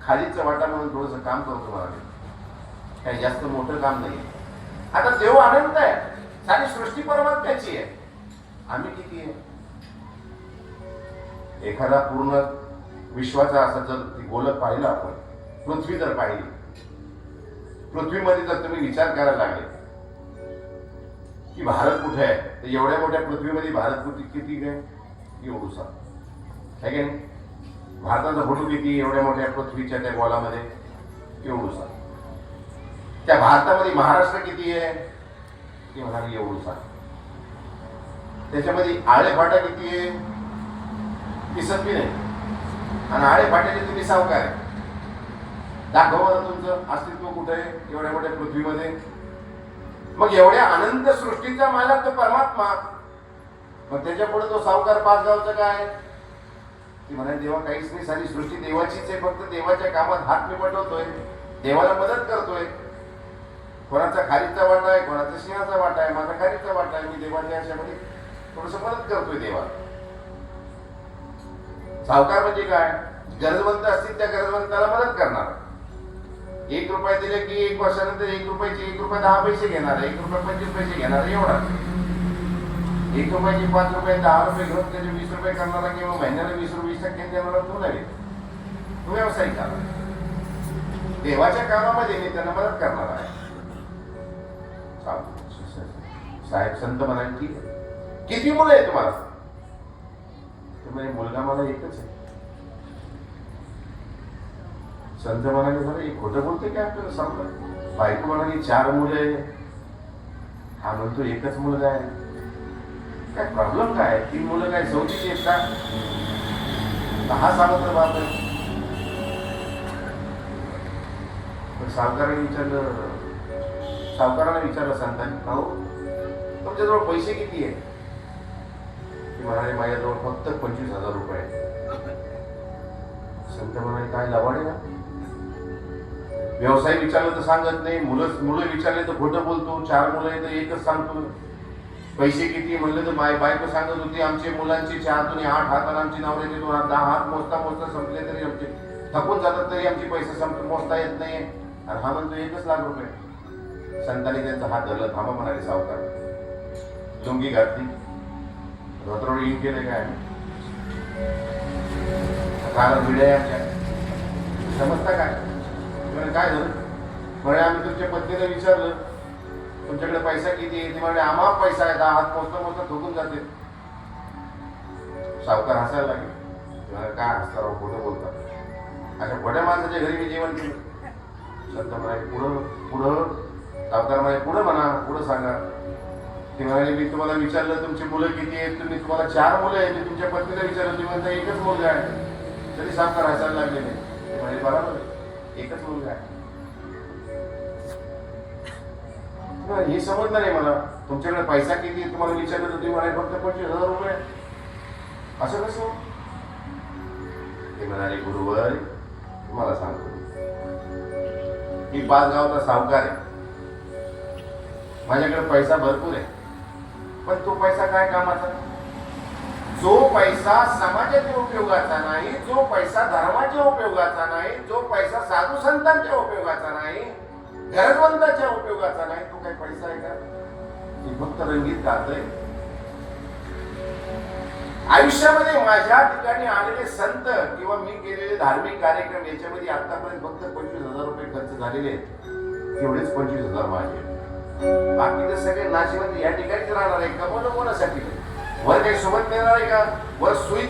खालीचं वाटा म्हणून थोडंसं काम करतो म्हणाले, काही जास्त मोठं काम नाही. आता देव अनंत आहे, सारी सृष्टी परमात्म्याची आहे, आम्ही किती आहे. एखादा पूर्ण विश्वाचा असा जर ती गोलक पाहिलं आपण, पृथ्वी जर पाहिली, पृथ्वीमध्ये जर तुम्ही विचार करायला लागले की भारत कुठे आहे, तर एवढ्या मोठ्या पृथ्वीमध्ये भारत किती आहे, एवढूसा आहे की नाही. भारताचा फोटो किती, एवढ्या मोठ्या पृथ्वीच्या त्या गोलामध्ये एवढूसा. त्या भारतामध्ये महाराष्ट्र किती आहे, ते म्हणाले एवढूसा. त्याच्यामध्ये आळेफाटा किती आहे, दिसत बी नाही. आणि आळेफाट्याचे तुम्ही सावकार आहे, दाखवा तुमचं अस्तित्व कुठे आहे एवढ्या मोठ्या पृथ्वीमध्ये. मग एवढ्या अनंत सृष्टीचा मालक तो परमात्मा, मग त्याच्या पुढे तो सावकार 5 गावचा काय. ती म्हणाली, देवा काहीच नाही, सारी सृष्टी देवाचीच आहे, फक्त देवाच्या कामात हात मी पटवतोय, देवाला मदत करतोय. कोणाचा खारीचा वाटा आहे, कोणाचा सिंहाचा वाटा आहे, माझा खारीचा वाटा आहे, मी देवाच्या याच्यामध्ये थोडस मदत करतोय देवा. सावकार म्हणजे काय, गरजवंत असतील त्या गरजवंताला मदत करणार. 1 रुपया दिले की 1 वर्षानंतर 1 रुपयाचे 1 रुपये 10 पैसे घेणार, 1 रुपये 25 पैसे घेणार, एवढा. 1 रुपयाचे 5 रुपये 10 रुपये घेऊन त्याचे 20 रुपये करणारा किंवा महिन्याला 20% देणारा तो नव्हे. तो व्यावसायिक आला. देवाच्या कामामध्ये मी त्यांना मदत करणार आहे. साहेब संत म्हणाले, ठीक आहे, किती मुलं आहे तुम्हाला? ते म्हणे, मुलगा मला एकच आहे. संत म्हणाले, बरं एक खोटं बोलते काय आपल्याला सांगतो? बायको म्हणाली 4 मुलं आहे. हा म्हणतो एकच मुलगा आहे. काय प्रॉब्लेम काय? 3 मुलं काय सौदीची आहेत का? हा सांगत बाप आहे. सावकाराने विचारलं संतांनी, भाऊ तुमच्याजवळ पैसे किती आहे? ते म्हणाले, माझ्याजवळ फक्त 25,000 रुपये आहेत. संत म्हणाले, काय लवाडे ना? व्यवसाय विचारलं तर सांगत नाही, मुलं विचारले तर खोटं बोलतो. 4 मुलं आहे तर एकच सांगतो. पैसे किती म्हणलं तर बायको सांगत होती, आमचे मुलांचे 4 8 हात आणि आमची नवऱ्याचे 2 हात 10 हात मोजता संपले तरी आमचे थकून जातात, तरी आमचे पैसे मोजता येत नाही. आणि हा म्हणतो 1 लाख रुपये. संतांनी त्यांचा हात धरला. थांबा म्हणाले सावकार. लुंगी घातली, धोतरोड इन केले, काय काल भिड्या आमच्या समजता काय? काय झालं? म्हणे, आम्ही तुमच्या पत्नीला विचारलं तुमच्याकडे पैसा किती आहे? ती म्हणे, आम्हाला पैसा आहे 10 हात मोजता ठोकून जाते. सावकार हसायला लागले. काय हसता राव, खोटं बोलतात. अशा खोट्या माणसाच्या घरी मी जेवण केलं. संत म्हणाले, पुढं सावकार म्हणाले, पुढं म्हणा, पुढं सांगा. ती म्हणाली, मी तुम्हाला विचारलं तुमची मुलं किती आहेत? तुम्हाला 4 मुलं आहेत. मी तुमच्या पत्नीला विचारलं, तुम्ही म्हणता एकच मुलगा आहे. तरी सावकार हसायला लागले नाही. ते म्हणाले, बरोबर आहे, एकच मुलगा आहे. हे समजलं नाही मला. तुमच्याकडे पैसा किती आहे तुम्हाला विचारलं तर तुम्ही म्हणाले फक्त 25,000 रुपये. असं कसं? ते म्हणाले, गुरुवर तुम्हाला सांगतो, मी 5 गावचा सावकार आहे. माझ्याकडे पैसा भरपूर आहे, पण तो पैसा काय कामाचा? जो पैसा समाजाच्या उपयोगाचा नाही, जो पैसा धर्माच्या उपयोगाचा नाही, जो पैसा साधू संतांच्या उपयोगाचा नाही, गरजवंताच्या उपयोगाचा नाही, तो काही पैसा आहे का? ती फक्त रंगीत गातय. आयुष्यामध्ये माझ्या ठिकाणी आलेले संत किंवा मी केलेले धार्मिक कार्यक्रम याच्यामध्ये आतापर्यंत फक्त 25,000 रुपये खर्च झालेले आहेत. तेवढेच 25,000 माझे. बाकी तर सगळे नाशिमध्ये या ठिकाणीच राहणार आहे. कमवणं कोणासाठी? वर काही सोबत नेणार आहे का? वर सुई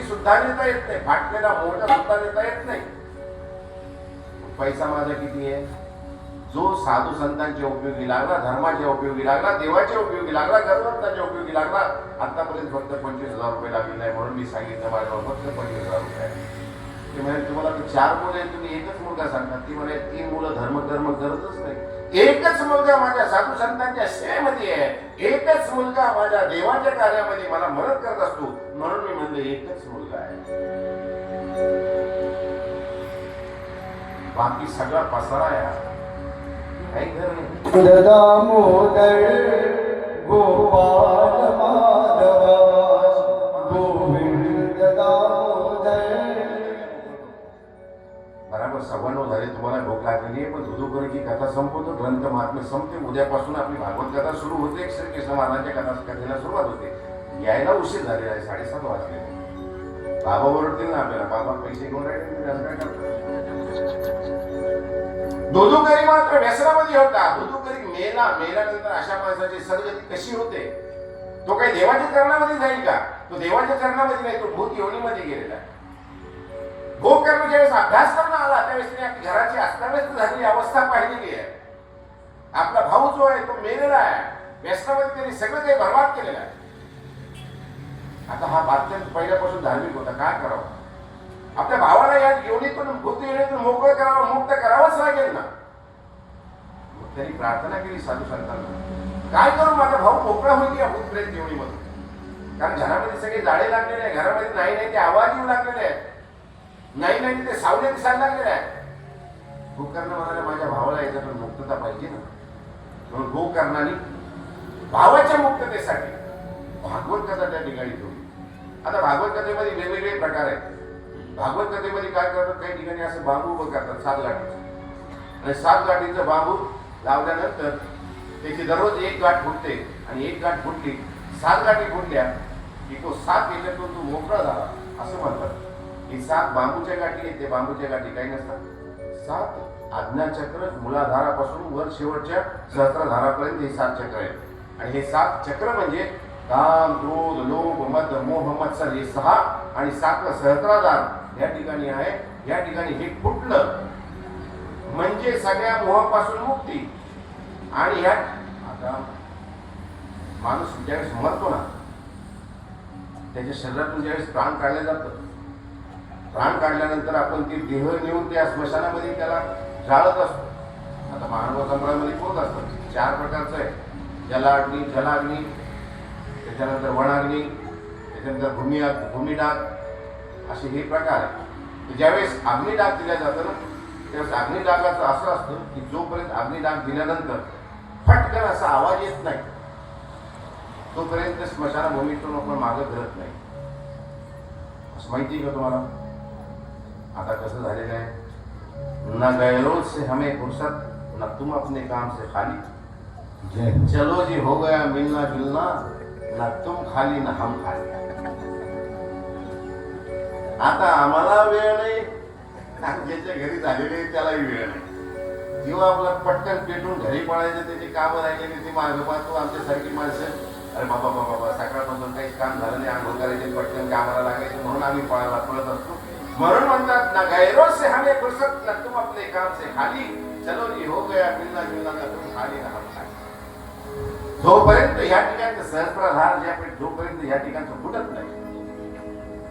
सुद्धा नेता येत नाही, फाटलेला मोठा सुद्धा नेता येत नाही. पैसा माझा किती आहे? जो साधू संतांच्या उपयोगी लागला, धर्माच्या उपयोगी लागला, देवाच्या उपयोगी लागला, गरजवंताच्या उपयोगी लागला. आतापर्यंत फक्त 25,000 रुपये लागले नाही, म्हणून मी सांगितलं माझ्यावर फक्त 25,000 रुपये. ते म्हणे, तुम्हाला 4 मुलं आहेत, तुम्ही एकच मुलगा सांगता. ती म्हणे, 3 मुलं धर्म करतच नाही. एकच मुलगा माझ्या साधू संतांच्या सेवेमध्ये आहे, एकच मुलगा माझ्या देवाच्या कार्यामध्ये मला मदत करत असतो, म्हणून मी म्हणले एकच मुलगा आहे. बाकी सगळा पसारा आहे. दामोदर गोपाल माधव गोविंद दामोदर. बराबर 9:15 झाले. तुम्हाला भूक लागलेली आहे, पण धुधुकरीची कथा संपवतो, ग्रंथ महात्म्य संपते. उद्यापासून आपली भागवत कथा सुरू होते. श्रीकृष्ण महाराजांच्या कथेला सुरुवात होते. यायला उशीर झालेला आहे, 7:30 वाजले. बाबा ओरडतील ना आपल्याला, बाबा पैसे घेऊन राहिले. धुधुकरी मात्र व्यसनामध्ये होता. धुधुकरी मेल्यानंतर अशा माणसाची सद्गती कशी होते? तो काही देवाच्या चरणामध्ये जाईल का? तो देवाच्या चरणामध्ये नाही, तो भूत योनीमध्ये गेलेला आहे. भोग करणं ज्यावेळेस अभ्यास करणं आला, त्यावेळेस त्याने आपली घराची अस्ताव्यस्त झालेली अवस्था पाहिलेली आहे. आपला भाऊ जो आहे तो मेलेला आहे. व्यसनामध्ये त्यांनी सगळं काही बर्बाद केलेलं आहे. आता हा अत्यंत पहिल्यापासून धार्मिक होता. काय करावं? आपल्या भावाला या योनीतून भूत योनीतून मोकळं करावं, मुक्त करावंच लागेल ना. त्यांनी प्रार्थना केली साधू संतांना, काय करू माझा भाऊ मोकळा होईल या भूतप्रेत योनीमधून? कारण घरामध्ये सगळे जाळे लागलेले आहे, घरामध्ये नाही ते आवाज येऊ लागलेले आहेत, नाही ते सावले दिसायला लागलेले आहे. गोकर्ण म्हणाले, माझ्या भावाला याच्यातून मुक्तता पाहिजे ना. म्हणून गोकर्णाने भावाच्या मुक्ततेसाठी भागवत कथा त्या ठिकाणी ठेवली. आता भागवत कथेमध्ये वेगवेगळे प्रकार आहेत. भागवत कथेमध्ये काय करतात, काही ठिकाणी असं बांबू उभं करतात 7 गाठीचं, आणि 7 गाठीचं बांबू लावल्यानंतर त्याची दररोज 1 गाठ फुटते, आणि 1 गाठ फुटली, 7 गाठी फुटल्या की तो 7 याच्यातून तो मोकळा झाला असं म्हणतात. ही 7 बांबूच्या गाठी आहेत. ते बांबूच्या गाठी काही नसतात. 7 आज्ञाचक्र मूलाधारापासून वर शेवटच्या सहस्त्रधारापर्यंत हे 7 चक्र आहेत. आणि हे 7 चक्र म्हणजे काम, क्रोध, लोभ, मद, मोह, मत्सर हे 6 आणि 7वा सहस्त्राधार या ठिकाणी आहे. या ठिकाणी हे फुटलं म्हणजे सगळ्या मोहापासून मुक्ती. आणि ह्या आता माणूस ज्यावेळेस मरतो ना, त्याच्या शरीरातून ज्यावेळेस प्राण काढलं जातं, प्राण काढल्यानंतर आपण ती देह नेऊन त्या स्मशानामध्ये त्याला जाळत असतो. आता मानव संग्रहामध्ये कोण असतं? 4 प्रकारचं आहे. जलाग्नी, जलाग्नी, त्याच्यानंतर वनाग्नी, त्याच्यानंतर भूमिडाग, असे हे प्रकार आहे. ज्यावेळेस अग्निडाग दिला जातं ना, त्यावेळेस अग्निडागाचं असं असतं की जोपर्यंत अग्निडाग दिल्यानंतर फटकन असा आवाज येत नाही तोपर्यंत स्मशानभूमीतून आपण मागं फिरत नाही. असं माहिती आहे का तुम्हाला? आता कसं झालेलं आहे, न गैरोज से हमें फुर्सत, न तुम अपने काम से खाली. चलो जी हो गया मिलना जुलना, न तुम खाली न हम खाली. आता आम्हाला वेळ नाही, ज्याच्या घरी झालेले त्यालाही वेळ नाही. किंवा आपला पटकन पेटून घरी पडायचं, त्याची कामं राहिलेली ती मागं पाहतो. आमच्यासारखी माणसं, अरे बाबा बाबा बाबा सकाळपासून काहीच काम झालं नाही, आंघोळ करायचे, पटकन कामाला लागायचं, म्हणून आम्ही पळत असतो. म्हणून म्हणतात ना गैरोज से हमें फुर्सत, न तुम अपने काम से खाली. चलो जी हो गया मिलना जुलना, न तुम खाली न हम खाली. जोपर्यंत या ठिकाणचं सहस्त्राधार जोपर्यंत या ठिकाणचं फुटत नाही.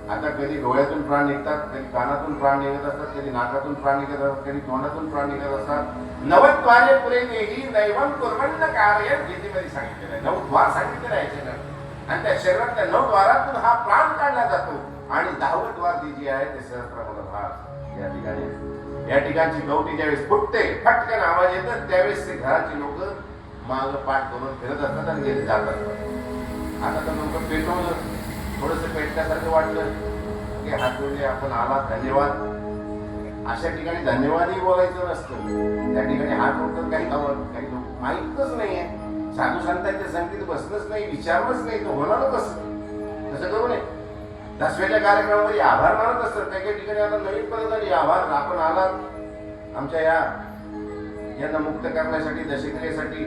आता कधी डोळ्यातून प्राण निघतात, कधी कानातून प्राण निघत असतात, कधी नाकातून प्राण निघत असतात, कधी तोंडातून प्राण निघत असतात. नवद्वारे पुरे देही नैवम कुर्वन्न कार्य गीतेमध्ये सांगितलेलं आहे. 9 द्वार सांगितलेलं आहे याच्यात. आणि त्या शरीरातल्या 9 द्वारातून हा प्राण काढला जातो. आणि 10वं द्वार जे आहे ते सहस्त्रधार या ठिकाणी. या ठिकाणची गवटी ज्यावेळेस फुटते, फटकन आवाज येतात, त्यावेळेस ते घराची लोक माग पाठ करून फिरत असतात आणि गेले जात असतात. आता तर लोक पेटवलं, थोडंसं पेटल्यासारखं वाटलं की हात जोडले, आपण आला, धन्यवाद. अशा ठिकाणी धन्यवादही बोलायचं नसतं. त्या ठिकाणी हात जोडतात काही लोक माहीतच नाहीये. साधू संतांच्या संगतीत बसलंच नाही, विचारलंच नाही, तो होणारच असं. तसं करू नये. दसव्याच्या कार्यक्रमामध्ये आभार मानत असतात. काही ठिकाणी आता नवीन पद्धतीने आभार, आपण आलात आमच्या यांना मुक्त करण्यासाठी, दशक्रियेसाठी.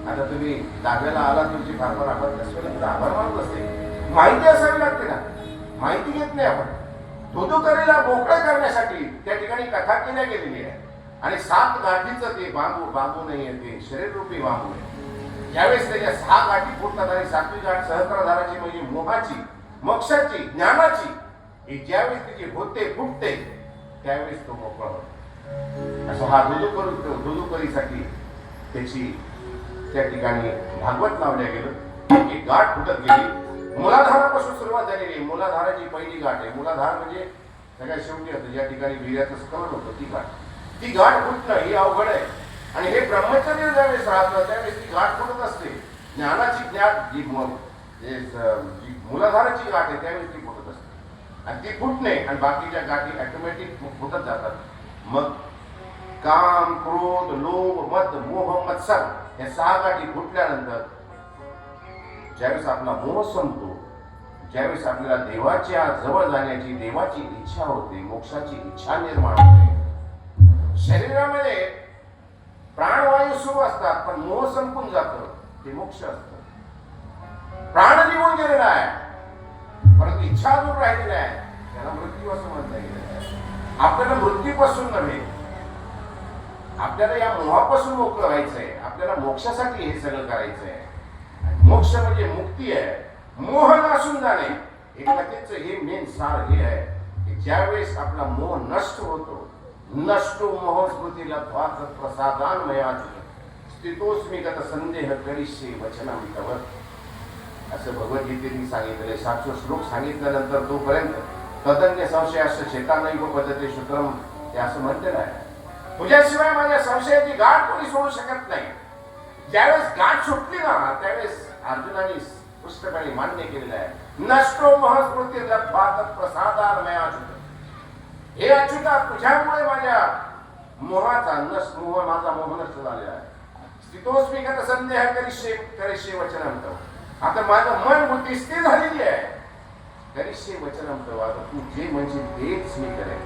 आता तुम्ही 10व्याला आलात, तुमची फार फार आभार. दसव्याला आभार मानत असते. माहिती असावी लागते ना, माहिती घेत नाही आपण. धुधुकरीला मोकळं करण्यासाठी त्या ठिकाणी कथा केल्या गेलेली आहे. आणि 7 गाठीचं ते बांबू नाही आहे, ते शरीररूपी बांबू आहे. ज्यावेळेस त्याच्या 6 गाठी फुटतात आणि 7वी गाठ सहस्त्रधाराची म्हणजे मोहाची, मोक्षाची, ज्ञानाची, ही ज्यावेळेस त्याची होते, फुटते, त्यावेळेस तो मोकळा होतो. असं हा धुधुकरीसाठी त्याची त्या ठिकाणी भागवत लावल्या गेलं. एक गाठ फुटत गेली. मूलाधारापासून सुरुवात झालेली आहे. मूलाधाराची पहिली गाठ आहे. मूलाधार म्हणजे सगळ्यात शेवटी होतं, ज्या ठिकाणी वीर्याचं स्खलन होतं, ती गाठ. ती गाठ फुटणं ही अवघड आहे. आणि हे ब्रह्मचर्य ज्यावेळेस राहतं त्यावेळेस ती गाठ फुटत असते. ज्ञानाची जी मूलाधाराची गाठ आहे त्यावेळेस ती फुटत असते. आणि ती फुटणे आणि बाकीच्या गाठी ऑटोमॅटिक फुटत जातात. मग काम, क्रोध, लोभ, मद, मोह, मत्सर या 6 गाठी फुटल्यानंतर ज्यावेळेस आपला मोह संपतो, ज्यावेळेस आपल्याला देवाच्या जवळ जाण्याची, देवाची इच्छा होते, मोक्षाची इच्छा निर्माण होते. शरीरामध्ये प्राणवायू सुरू असतात, पण मोह संपून जातं, ते मोक्ष असतं. प्राण निघून गेलेला आहे, परंतु इच्छा अजून राहिलेली आहे, त्याला मृत्यू असं म्हणता येईल. आपल्याला मृत्यूपासून नव्हे, आपल्याला या मोहापासून मोकळं व्हायचंय. आपल्याला मोक्षासाठी हे सगळं करायचंय. मोक्ष म्हणजे मुक्ती आहे, मोह नासून जाणे. हे कथेचं हे मेन सार हे आहे की ज्यावेळेस आपला मोह नष्ट होतो, नष्टो मोह स्मृती लब्ध्वा प्रसादान्मयाच्युत स्थितोस्मी गत संदेह करिष्ये वचनं तव. असं भगवद्गीतेने सांगितलेले 700 श्लोक सांगितल्यानंतर तोपर्यंत तदन्य संशयास्य चेतानैव पद्धती सूत्रम ते असं म्हटलेलं आहे. तुझ्याशिवाय माझ्या संशयाची गाठ कोणी सोडू शकत नाही. ज्यावेळेस गाठ सुटली ना, त्यावेळेस अर्जुनाने स्पष्टपणे मान्य केलेलं आहे, नष्टो महस्मृती लब्ध्वा प्रसादान्मयाच्युत. हे अच्युता, तुझ्यामुळे माझ्या मोहाचा मोह माझा मोह नष्ट झालेला आहे. स्थितोस्मी गत संदेह करिष्ये वचनं तव. आता माझं मन बुद्धी स्थिर झालेली आहे. करिष्ये वचनम तव, आता तू जे म्हणशील तेच मी करेन.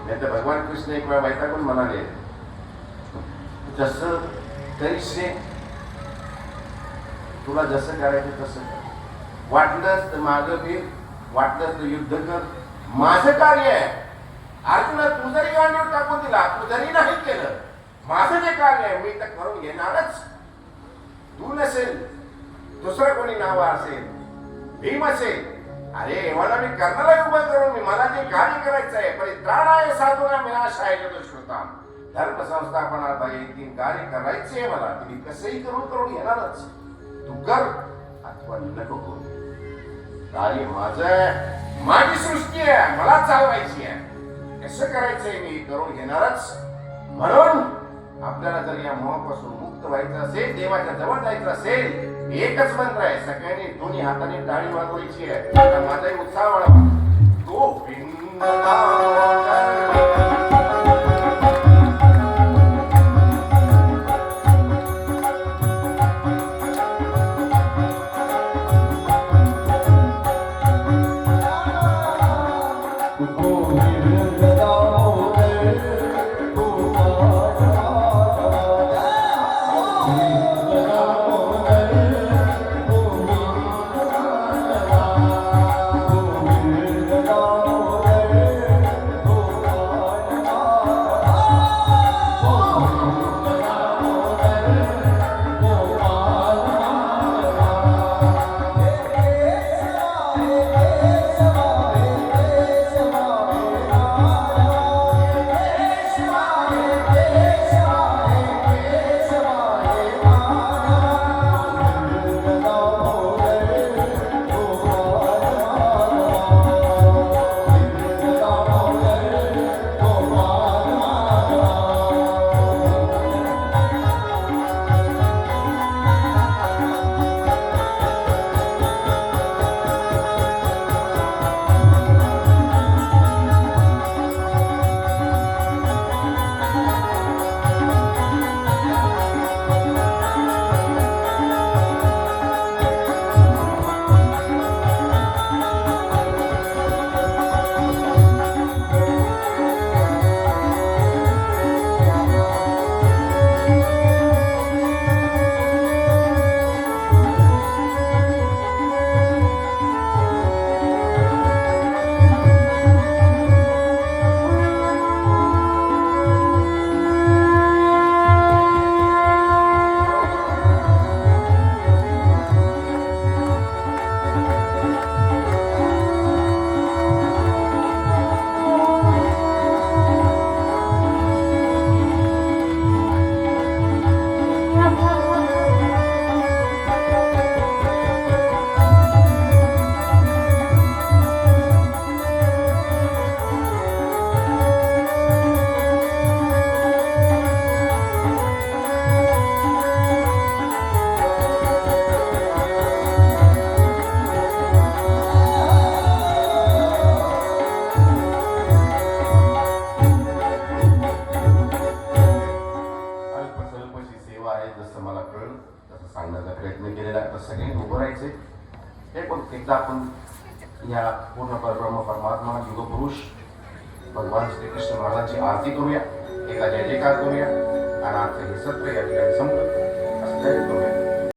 नाही तर भगवान कृष्ण एक वेळा वैतागून म्हणाले, जसं करिष्ये, तुला जसं करायचं तसं कर. वाटलंच तर मागं फिर, वाटलंच तर युद्ध कर, माझं कार्य आहे. अर्जुना, तू जरी गांडीवर टाकून दिला, तू जरी नाही केलं, माझं जे कार्य आहे मी तर करून घेणारच. तू नसेल, दुसरं कोणी नाव असेल, भीम असेल, अरे एवढा मी कर्णाला उभं करून मी मला जे कार्य करायचं आहे, परित्राणाय साधूना विनाशाय दुष्कृतां, धर्म संस्थापनार्थ येथील कार्य करायचे आहे मला. तुम्ही कसंही करून घेणारच. तू कर अथवा नको करू, कार्य माझं आहे, माझी सृष्टी आहे, मला चालवायची आहे. कसं करायचंय मी करून घेणारच. म्हणून आपल्याला जर या मोहापासून मुक्त व्हायचं असेल, देवाच्या जवळ जायचं असेल, एकच मंत्र आहे, सगळ्यांनी दोन्ही हाताने टाळी वाजवायची आहे. आता माझाही उत्साह वाढवा. गोविंद दामोदर एकदा आपण या पूर्ण परब्रह्म परमात्मा युगपुरुष भगवान श्रीकृष्ण महाराजांची आरती करूया, एकदा जय जयकार करूया आणि आजचं हे सत्र या ठिकाणी संपलं असं करूया.